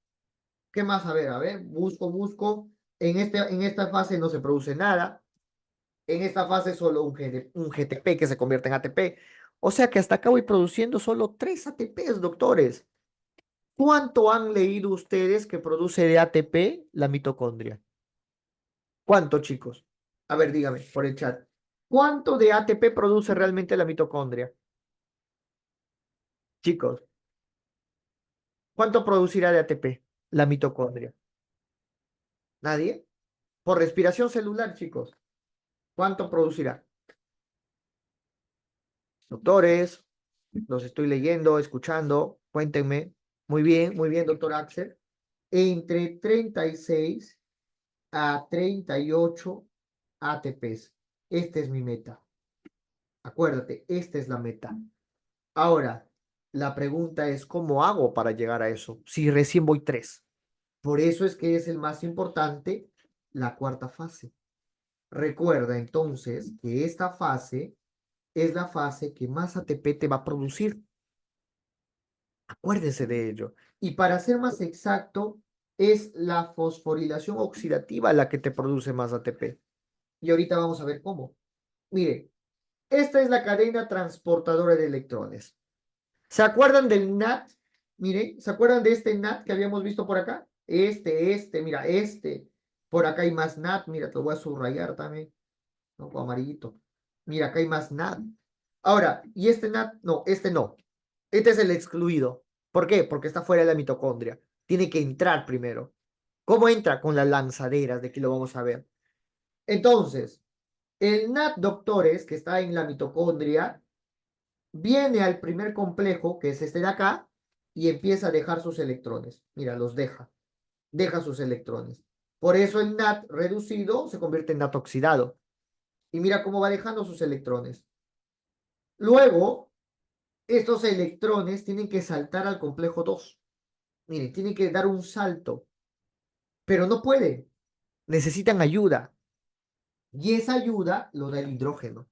¿Qué más? A ver, busco. En esta fase no se produce nada. En esta fase solo un GTP que se convierte en ATP. O sea que hasta acá voy produciendo solo 3 ATPs, doctores. ¿Cuánto han leído ustedes que produce de ATP la mitocondria? ¿Cuánto, chicos? A ver, dígame por el chat. ¿Cuánto de ATP produce realmente la mitocondria? Chicos, ¿cuánto producirá de ATP la mitocondria? ¿Nadie? Por respiración celular, chicos. ¿Cuánto producirá? Doctores, los estoy leyendo, escuchando. Cuéntenme. Muy bien, doctor Axel. Entre 36 a 38 ATPs. Esta es mi meta. Acuérdate, esta es la meta. Ahora, la pregunta es, ¿cómo hago para llegar a eso? Si recién voy 3. Por eso es que es el más importante, la cuarta fase. Recuerda entonces que esta fase es la fase que más ATP te va a producir. Acuérdense de ello. Y para ser más exacto, es la fosforilación oxidativa la que te produce más ATP. Y ahorita vamos a ver cómo. Mire, esta es la cadena transportadora de electrones. ¿Se acuerdan del NAT? Mire, ¿se acuerdan de este NAT que habíamos visto por acá? Mira, este. Por acá hay más NAT, mira, te lo voy a subrayar también, ¿no? Con amarillito. Mira, acá hay más NAT. Ahora, ¿y este NAT? No, este no. Este es el excluido. ¿Por qué? Porque está fuera de la mitocondria. Tiene que entrar primero. ¿Cómo entra? Con las lanzaderas, de aquí lo vamos a ver. Entonces, el NAT, doctores, que está en la mitocondria, viene al primer complejo, que es este de acá, y empieza a dejar sus electrones. Mira, los deja sus electrones. Por eso el NAT reducido se convierte en NAT oxidado. Y mira cómo va dejando sus electrones. Luego, estos electrones tienen que saltar al complejo 2. Miren, tienen que dar un salto, pero no pueden. Necesitan ayuda. Y esa ayuda lo da el hidrógeno.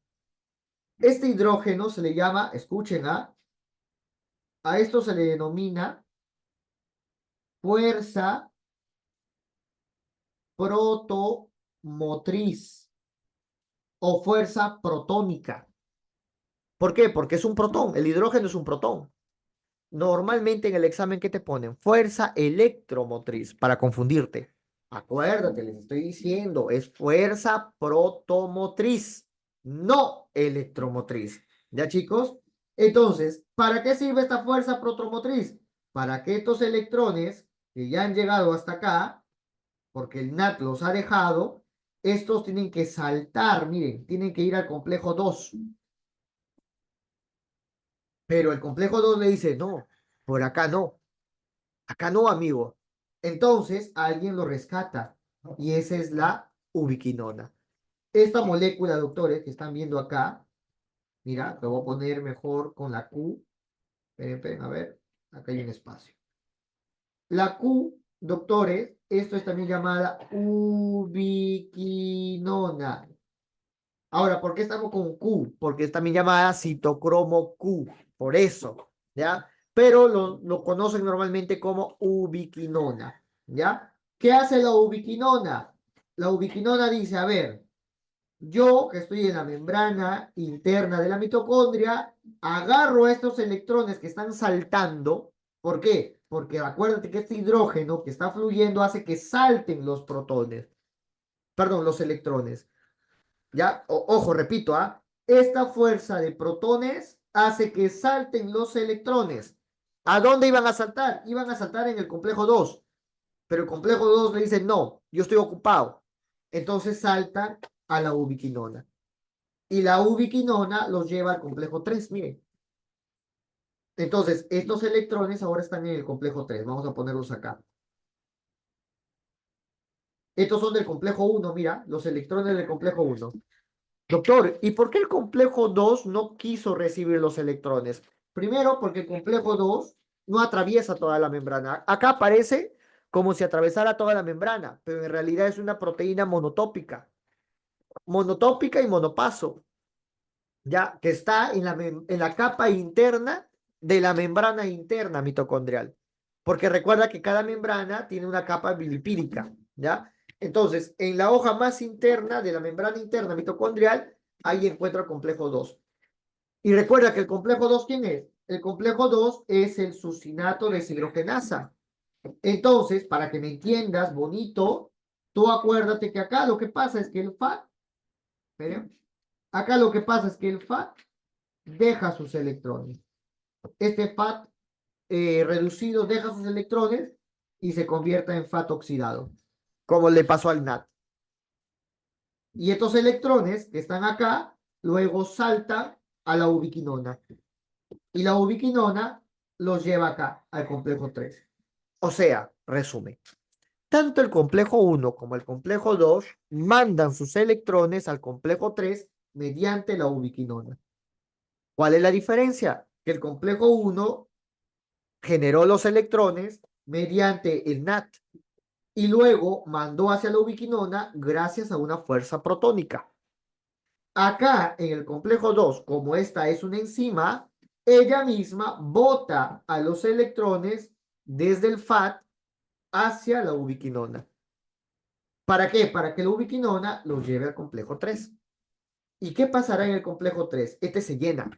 Este hidrógeno se le llama, escuchen, a esto se le denomina fuerza protomotriz o fuerza protónica. ¿Por qué? Porque es un protón, el hidrógeno es un protón. Normalmente en el examen, ¿qué te ponen? Fuerza electromotriz, para confundirte. Acuérdate, les estoy diciendo, es fuerza protomotriz, no electromotriz. ¿Ya, chicos? Entonces, ¿para qué sirve esta fuerza protomotriz? Para que estos electrones que ya han llegado hasta acá, porque el NAT los ha dejado, estos tienen que saltar, miren, tienen que ir al complejo 2. Pero el complejo 2 le dice, no, por acá no, amigo. Entonces, alguien lo rescata y esa es la ubiquinona. Esta molécula, doctores, que están viendo acá, mira, lo voy a poner mejor con la Q. Esperen, a ver, acá hay un espacio. La Q, doctores, esto es también llamada ubiquinona. Ahora, ¿por qué estamos con Q? Porque es también llamada citocromo Q, por eso, ¿ya? pero lo conocen normalmente como ubiquinona, ¿ya? ¿Qué hace la ubiquinona? La ubiquinona dice, a ver, yo que estoy en la membrana interna de la mitocondria, agarro estos electrones que están saltando. ¿Por qué? Porque acuérdate que este hidrógeno que está fluyendo hace que salten los protones, perdón, los electrones. ¿Ya? Ojo, repito, ¿ah? Esta fuerza de protones hace que salten los electrones. ¿A dónde iban a saltar? Iban a saltar en el complejo 2, pero el complejo 2 le dice, no, yo estoy ocupado. Entonces saltan a la ubiquinona. Y la ubiquinona los lleva al complejo 3, miren. Entonces, estos electrones ahora están en el complejo 3. Vamos a ponerlos acá. Estos son del complejo 1, mira, los electrones del complejo 1. Doctor, ¿y por qué el complejo 2 no quiso recibir los electrones? Primero, porque el complejo 2 no atraviesa toda la membrana. Acá aparece como si atravesara toda la membrana, pero en realidad es una proteína monotópica. Monotópica y monopaso, ya que está en la capa interna de la membrana interna mitocondrial. Porque recuerda que cada membrana tiene una capa bilipídica, ¿ya? Entonces, en la hoja más interna de la membrana interna mitocondrial, ahí encuentra el complejo 2. Y recuerda que el complejo 2, ¿quién es? El complejo 2 es el succinato deshidrogenasa. Entonces, para que me entiendas bonito, tú acuérdate que acá lo que pasa es que el FAT, esperen, acá lo que pasa es que el FAT deja sus electrones. Este FAT reducido deja sus electrones y se convierte en FAT oxidado, como le pasó al NAT. Y estos electrones que están acá, luego saltan a la ubiquinona. Y la ubiquinona los lleva acá, al complejo 3. O sea, resumen. Tanto el complejo 1 como el complejo 2 mandan sus electrones al complejo 3 mediante la ubiquinona. ¿Cuál es la diferencia? Que el complejo 1 generó los electrones mediante el NAT y luego mandó hacia la ubiquinona gracias a una fuerza protónica. Acá en el complejo 2, como esta es una enzima, ella misma bota a los electrones desde el FAT hacia la ubiquinona. ¿Para qué? Para que la ubiquinona los lleve al complejo 3. ¿Y qué pasará en el complejo 3? Este se llena,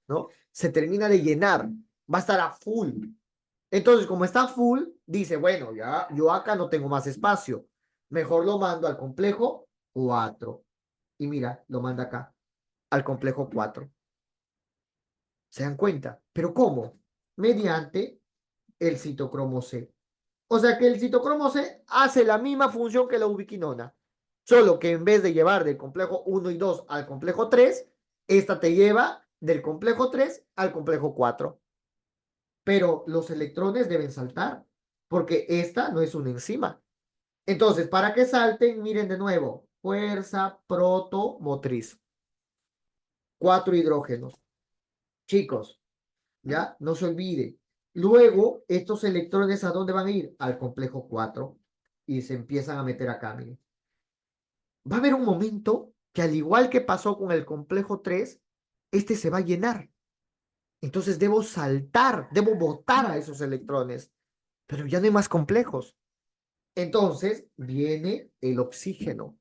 ¿no? Se termina de llenar, va a estar a full. Entonces, como está full, dice, bueno, ya yo acá no tengo más espacio. Mejor lo mando al complejo 4. Y mira, lo manda acá, al complejo 4. ¿Se dan cuenta? ¿Pero cómo? Mediante el citocromo C. O sea que el citocromo C hace la misma función que la ubiquinona, solo que en vez de llevar del complejo 1 y 2 al complejo 3, esta te lleva del complejo 3 al complejo 4. Pero los electrones deben saltar, porque esta no es una enzima. Entonces, para que salten, miren de nuevo, fuerza protomotriz. 4 hidrógenos. Chicos, ¿ya? No se olvide. Luego, estos electrones, ¿a dónde van a ir? Al complejo 4 y se empiezan a meter acá, miren. Va a haber un momento que al igual que pasó con el complejo 3, este se va a llenar. Entonces debo saltar, debo botar a esos electrones, pero ya no hay más complejos. Entonces viene el oxígeno.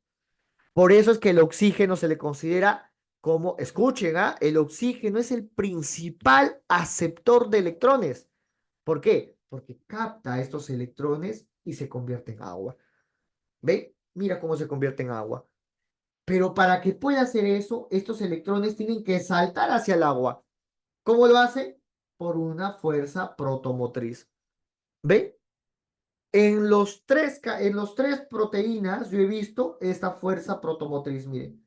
Por eso es que el oxígeno se le considera como, escuchen, ¿ah? El oxígeno es el principal aceptor de electrones. ¿Por qué? Porque capta estos electrones y se convierte en agua. ¿Ve? Mira cómo se convierte en agua. Pero para que pueda hacer eso, estos electrones tienen que saltar hacia el agua. ¿Cómo lo hace? Por una fuerza protomotriz. ¿Ve? En los tres proteínas yo he visto esta fuerza protomotriz. Miren,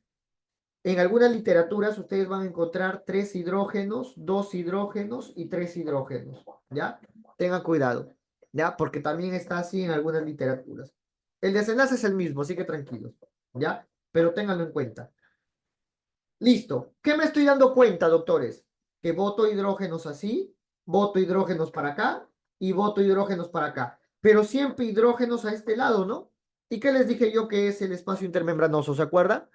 en algunas literaturas ustedes van a encontrar 3 hidrógenos, 2 hidrógenos y 3 hidrógenos. ¿Ya? Tengan cuidado. ¿Ya? Porque también está así en algunas literaturas. El desenlace es el mismo, así que tranquilos. ¿Ya? Pero ténganlo en cuenta. Listo. ¿Qué me estoy dando cuenta, doctores? Que boto hidrógenos así, boto hidrógenos para acá y boto hidrógenos para acá. Pero siempre hidrógenos a este lado, ¿no? ¿Y qué les dije yo que es el espacio intermembranoso? ¿Se acuerdan?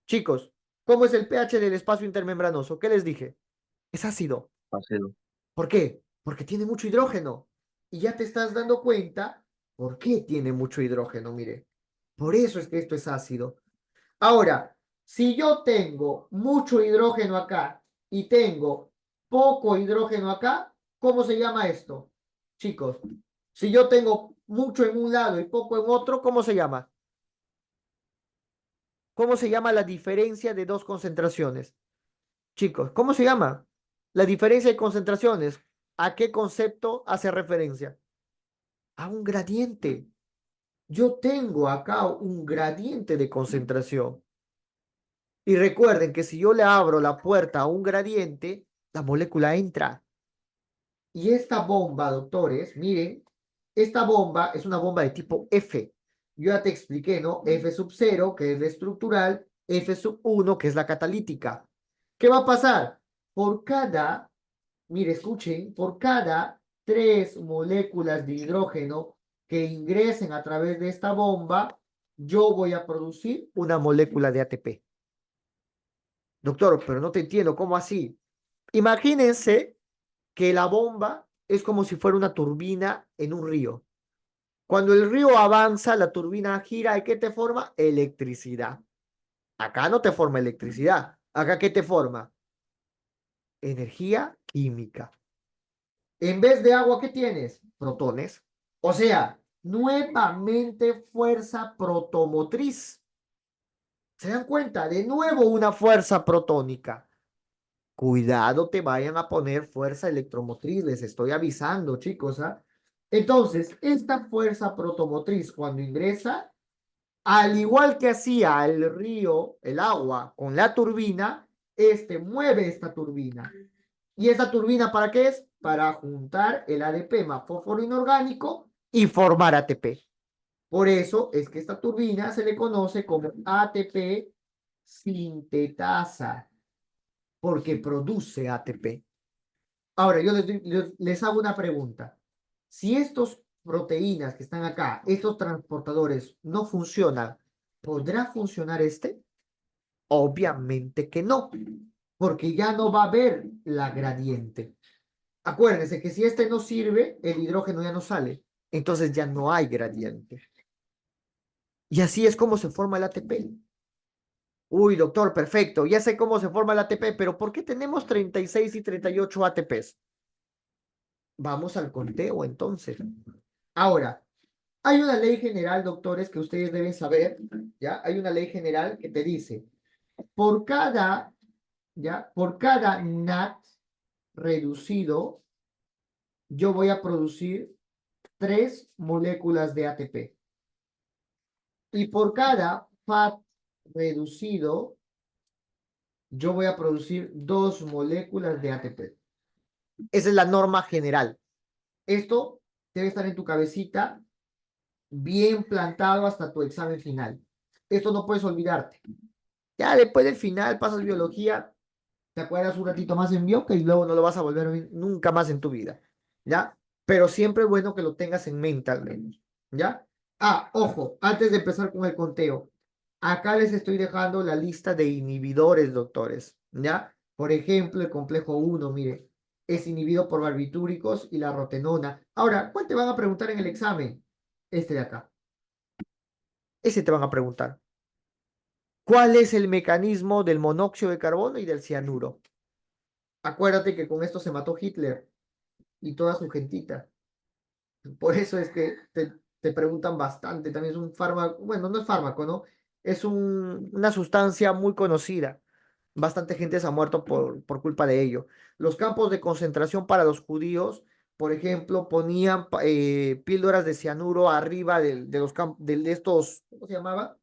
Chicos, ¿cómo es el pH del espacio intermembranoso? ¿Qué les dije? Es ácido.
Ácido.
¿Por qué? Porque tiene mucho hidrógeno. Y ya te estás dando cuenta por qué tiene mucho hidrógeno, mire. Por eso es que esto es ácido. Ahora, si yo tengo mucho hidrógeno acá y tengo poco hidrógeno acá, ¿cómo se llama esto? Chicos, si yo tengo mucho en un lado y poco en otro, ¿cómo se llama? ¿Cómo se llama la diferencia de dos concentraciones? Chicos, ¿cómo se llama? La diferencia de concentraciones. ¿A qué concepto hace referencia? A un gradiente. Yo tengo acá un gradiente de concentración. Y recuerden que si yo le abro la puerta a un gradiente, la molécula entra. Y esta bomba, doctores, miren, esta bomba es una bomba de tipo F. Yo ya te expliqué, ¿no? F sub 0, que es la estructural, F sub 1, que es la catalítica. ¿Qué va a pasar? Por cada, mire, escuchen, por cada 3 moléculas de hidrógeno que ingresen a través de esta bomba, yo voy a producir una molécula de ATP. Doctor, pero no te entiendo, ¿cómo así? Imagínense que la bomba es como si fuera una turbina en un río. Cuando el río avanza, la turbina gira y ¿qué te forma? Electricidad. Acá no te forma electricidad. Acá ¿qué te forma? Energía química. En vez de agua, ¿qué tienes? Protones. O sea, nuevamente fuerza protomotriz. ¿Se dan cuenta? De nuevo una fuerza protónica. Cuidado, te vayan a poner fuerza electromotriz, les estoy avisando, chicos, ¿ah? Entonces, esta fuerza protomotriz cuando ingresa, al igual que hacía el río, el agua con la turbina, este mueve esta turbina. ¿Y esta turbina para qué es? Para juntar el ADP más fósforo inorgánico y formar ATP. Por eso es que esta turbina se le conoce como ATP sintetasa, porque produce ATP. Ahora, yo les hago una pregunta. Si estos proteínas que están acá, estos transportadores, no funcionan, ¿podrá funcionar este? Obviamente que no, porque ya no va a haber la gradiente. Acuérdense que si este no sirve, el hidrógeno ya no sale. Entonces ya no hay gradiente. Y así es como se forma el ATP. Uy, doctor, perfecto. Ya sé cómo se forma el ATP, pero ¿por qué tenemos 36 y 38 ATPs? Vamos al conteo entonces. Ahora, hay una ley general, doctores, que ustedes deben saber, ¿ya? Hay una ley general que te dice, por cada, ¿ya? Por cada NAT reducido, yo voy a producir 3 moléculas de ATP. Y por cada FAT reducido, yo voy a producir 2 moléculas de ATP. Esa es la norma general. Esto debe estar en tu cabecita bien plantado hasta tu examen final. Esto no puedes olvidarte. Ya después del final pasas biología, te acuerdas un ratito más en bioca y luego no lo vas a volver a ver nunca más en tu vida. ¿Ya? Pero siempre es bueno que lo tengas en mente al menos. ¿Ya? Ah, ojo, antes de empezar con el conteo, acá les estoy dejando la lista de inhibidores, doctores. ¿Ya? Por ejemplo, el complejo 1, mire, es inhibido por barbitúricos y la rotenona. Ahora, ¿cuál te van a preguntar en el examen? Este de acá. Ese te van a preguntar. ¿Cuál es el mecanismo del monóxido de carbono y del cianuro? Acuérdate que con esto se mató Hitler y toda su gentita. Por eso es que te preguntan bastante. También es un fármaco, bueno, no es fármaco, ¿no? Es una sustancia muy conocida. Bastante gente se ha muerto por culpa de ello. Los campos de concentración para los judíos, por ejemplo, ponían píldoras de cianuro arriba de los campos, de estos, ¿cómo se llamaba?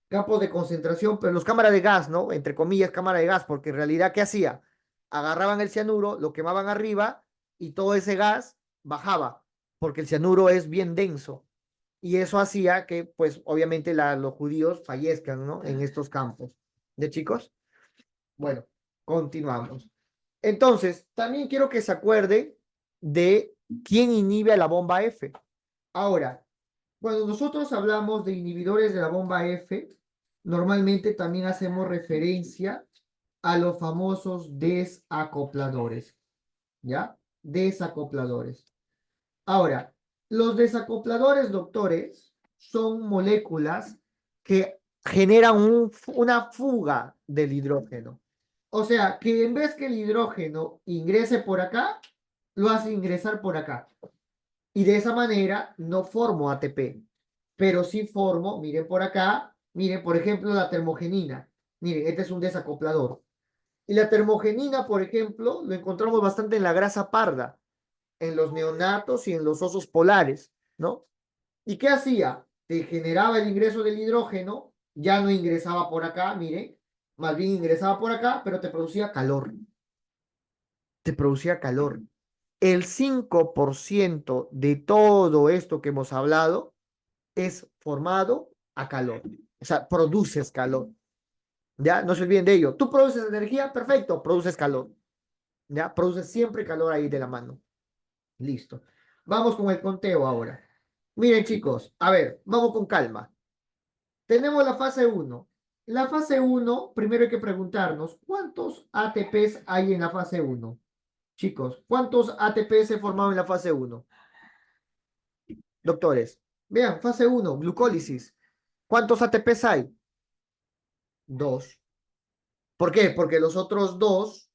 Campos de concentración, pero los cámaras de gas, ¿no? Entre comillas, cámara de gas, porque en realidad, ¿qué hacía? Agarraban el cianuro, lo quemaban arriba y todo ese gas bajaba, porque el cianuro es bien denso. Y eso hacía que, pues, obviamente los judíos fallezcan, ¿no? En estos campos. ¿De chicos? Bueno, continuamos. Entonces, también quiero que se acuerde de quién inhibe a la bomba F. Ahora, cuando nosotros hablamos de inhibidores de la bomba F, normalmente también hacemos referencia a los famosos desacopladores, ¿ya? desacopladores. Ahora, los desacopladores, doctores, son moléculas que generan una fuga del hidrógeno. O sea, que en vez que el hidrógeno ingrese por acá, lo hace ingresar por acá. Y de esa manera no formo ATP, pero sí formo, miren por acá, miren, por ejemplo, la termogenina. Miren, este es un desacoplador. Y la termogenina, por ejemplo, lo encontramos bastante en la grasa parda, en los neonatos y en los osos polares, ¿no? ¿Y qué hacía? Te generaba el ingreso del hidrógeno, ya no ingresaba por acá, miren, más bien ingresaba por acá, pero te producía calor. Te producía calor. El 5% de todo esto que hemos hablado es formado a calor. O sea, produces calor. ¿Ya? No se olviden de ello. Tú produces energía, perfecto, produces calor. ¿Ya? Produces siempre calor ahí de la mano. Listo. Vamos con el conteo ahora. Miren, chicos, a ver, vamos con calma. Tenemos la fase 1. La fase 1, primero hay que preguntarnos, ¿cuántos ATPs hay en la fase 1? Chicos, ¿cuántos ATPs se formaron en la fase 1? Doctores, vean, fase 1, glucólisis. ¿Cuántos ATPs hay? 2. ¿Por qué? Porque los otros 2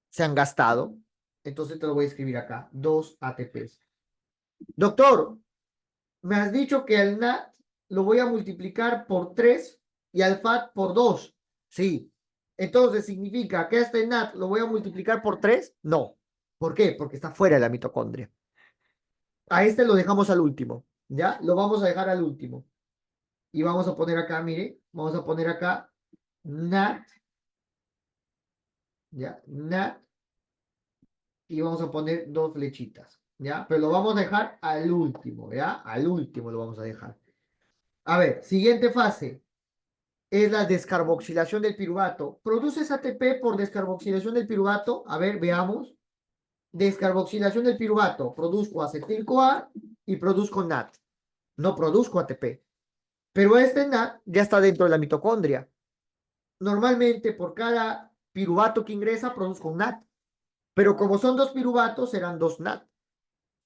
se han gastado. Entonces te lo voy a escribir acá. 2 ATPs. Doctor, me has dicho que al NAT lo voy a multiplicar por 3 y al FAT por 2. Sí. Entonces, ¿significa que este NAT lo voy a multiplicar por 3? No. ¿Por qué? Porque está fuera de la mitocondria. A este lo dejamos al último. ¿Ya? Lo vamos a dejar al último. Y vamos a poner acá, mire, vamos a poner acá NAT. ¿Ya? NAT. Y vamos a poner 2 flechitas. ¿Ya? Pero lo vamos a dejar al último. ¿Ya? Al último lo vamos a dejar. A ver, siguiente fase. Es la descarboxilación del piruvato. ¿Produces ATP por descarboxilación del piruvato? A ver, veamos. Descarboxilación del piruvato. Produzco acetil-CoA y produzco NAT. No produzco ATP. Pero este NAT ya está dentro de la mitocondria. Normalmente por cada piruvato que ingresa produzco un NAT. Pero como son 2 piruvatos, serán 2 NAT.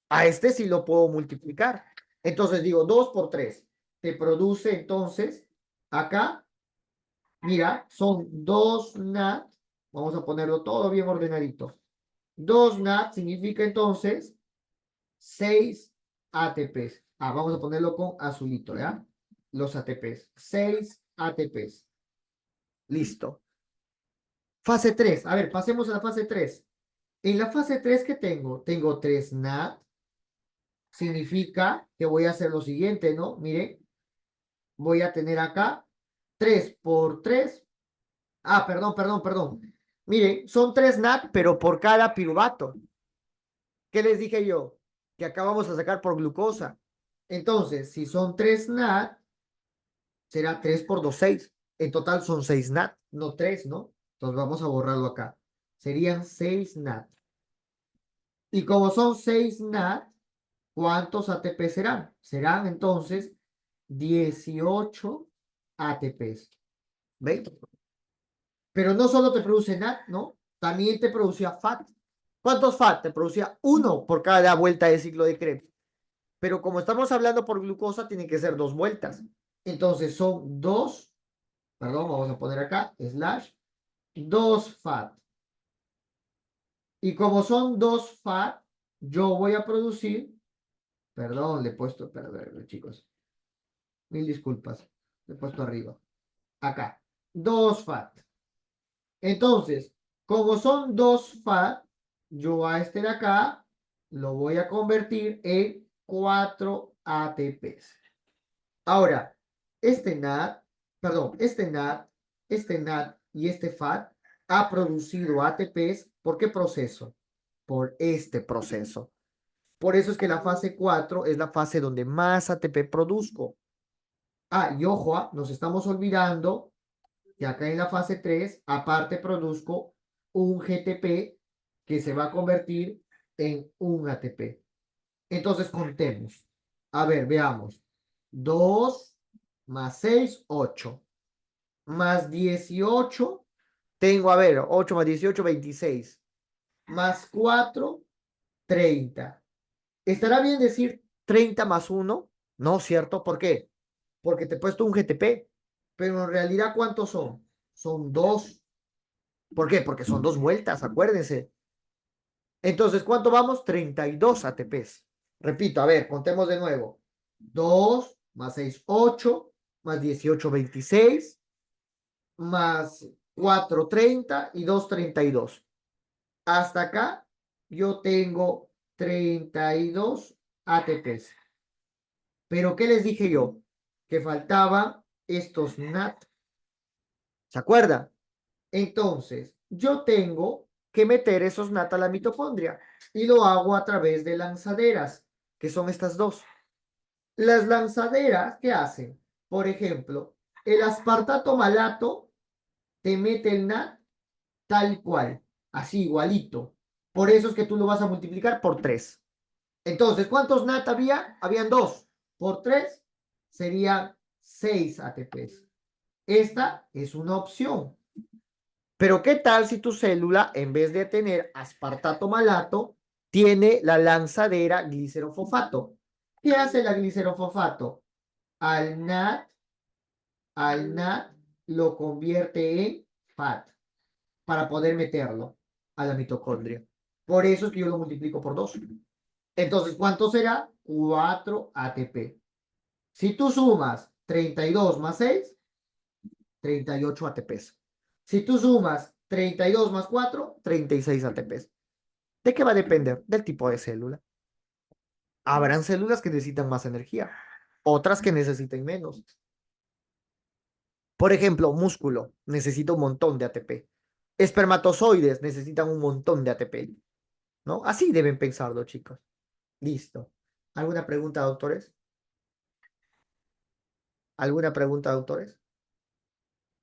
A este sí lo puedo multiplicar. Entonces digo 2 por 3. Te produce entonces acá. Mira, son 2 NAT. Vamos a ponerlo todo bien ordenadito. 2 NAT significa entonces 6 ATPs. Vamos a ponerlo con azulito, ¿ya? Los ATPs. 6 ATPs. Listo. Fase 3. A ver, pasemos a la fase 3. En la fase 3, ¿qué tengo? Tengo 3 NAT. Significa que voy a hacer lo siguiente, ¿no? Miren, voy a tener acá 3 por 3. Perdón. Mire, son 3 NAT, pero por cada piruvato. ¿Qué les dije yo? Que acá vamos a sacar por glucosa. Entonces, si son 3 NAT, será 3 por 2, 6. En total son 6 NAT, no 3, ¿no? Entonces vamos a borrarlo acá. Serían 6 NAT. Y como son 6 NAT, ¿cuántos ATP serán? Serán entonces 18 ATPs. ¿Ven? Pero no solo te produce NAT, ¿no? También te producía FAT. ¿Cuántos FAT? Te producía uno por cada vuelta de ciclo de Krebs. Pero como estamos hablando por glucosa, tienen que ser 2 vueltas. Entonces son 2, perdón, vamos a poner acá, slash, 2 FAT. Y como son 2 FAT, yo voy a producir, perdón, le he puesto, perdón, chicos, mil disculpas, le he puesto arriba, acá, 2 FAT. Entonces, como son 2 FAT, yo a este de acá lo voy a convertir en 4 ATPs. Ahora, este NAD, perdón, este NAD y este FAT ha producido ATPs. ¿Por qué proceso? Por este proceso. Por eso es que la fase 4 es la fase donde más ATP produzco. Y ojo, nos estamos olvidando que acá en la fase 3, aparte produzco un GTP que se va a convertir en un ATP. Entonces contemos. A ver, veamos. 2 más 6, 8. Más 18, tengo, a ver, 8 más 18, 26. Más 4, 30. ¿Estará bien decir 30 más 1? No, ¿cierto? ¿Por qué? Porque te he puesto un GTP, pero en realidad ¿cuántos son? Son 2. ¿Por qué? Porque son 2 vueltas, acuérdense. Entonces, ¿cuánto vamos? 32 ATPs. Repito, a ver, contemos de nuevo. 2 más 6, 8, más 18, 26, más 4, 30 y 2, 32. Hasta acá yo tengo 32 ATPs. Pero ¿qué les dije yo? Que faltaban estos NAT. ¿Se acuerdan? Entonces, yo tengo que meter esos NAT a la mitocondria y lo hago a través de lanzaderas, que son estas dos. Las lanzaderas, ¿qué hacen? Por ejemplo, el aspartato malato te mete el NAT tal cual, así igualito. Por eso es que tú lo vas a multiplicar por 3. Entonces, ¿cuántos NAT había? Habían 2. Por 3 serían 6 ATPs. Esta es una opción. Pero ¿qué tal si tu célula, en vez de tener aspartato malato, tiene la lanzadera glicerofosfato? ¿Qué hace la glicerofosfato? Al NAT lo convierte en FAT para poder meterlo a la mitocondria. Por eso es que yo lo multiplico por 2. Entonces, ¿cuánto será? 4 ATP. Si tú sumas 32 más 6, 38 ATPs. Si tú sumas 32 más 4, 36 ATPs. ¿De qué va a depender? Del tipo de célula. Habrán células que necesitan más energía, otras que necesiten menos. Por ejemplo, músculo necesita un montón de ATP. Espermatozoides necesitan un montón de ATP, ¿no? Así deben pensarlo, chicos. Listo. ¿Alguna pregunta, doctores? ¿Alguna pregunta, doctores?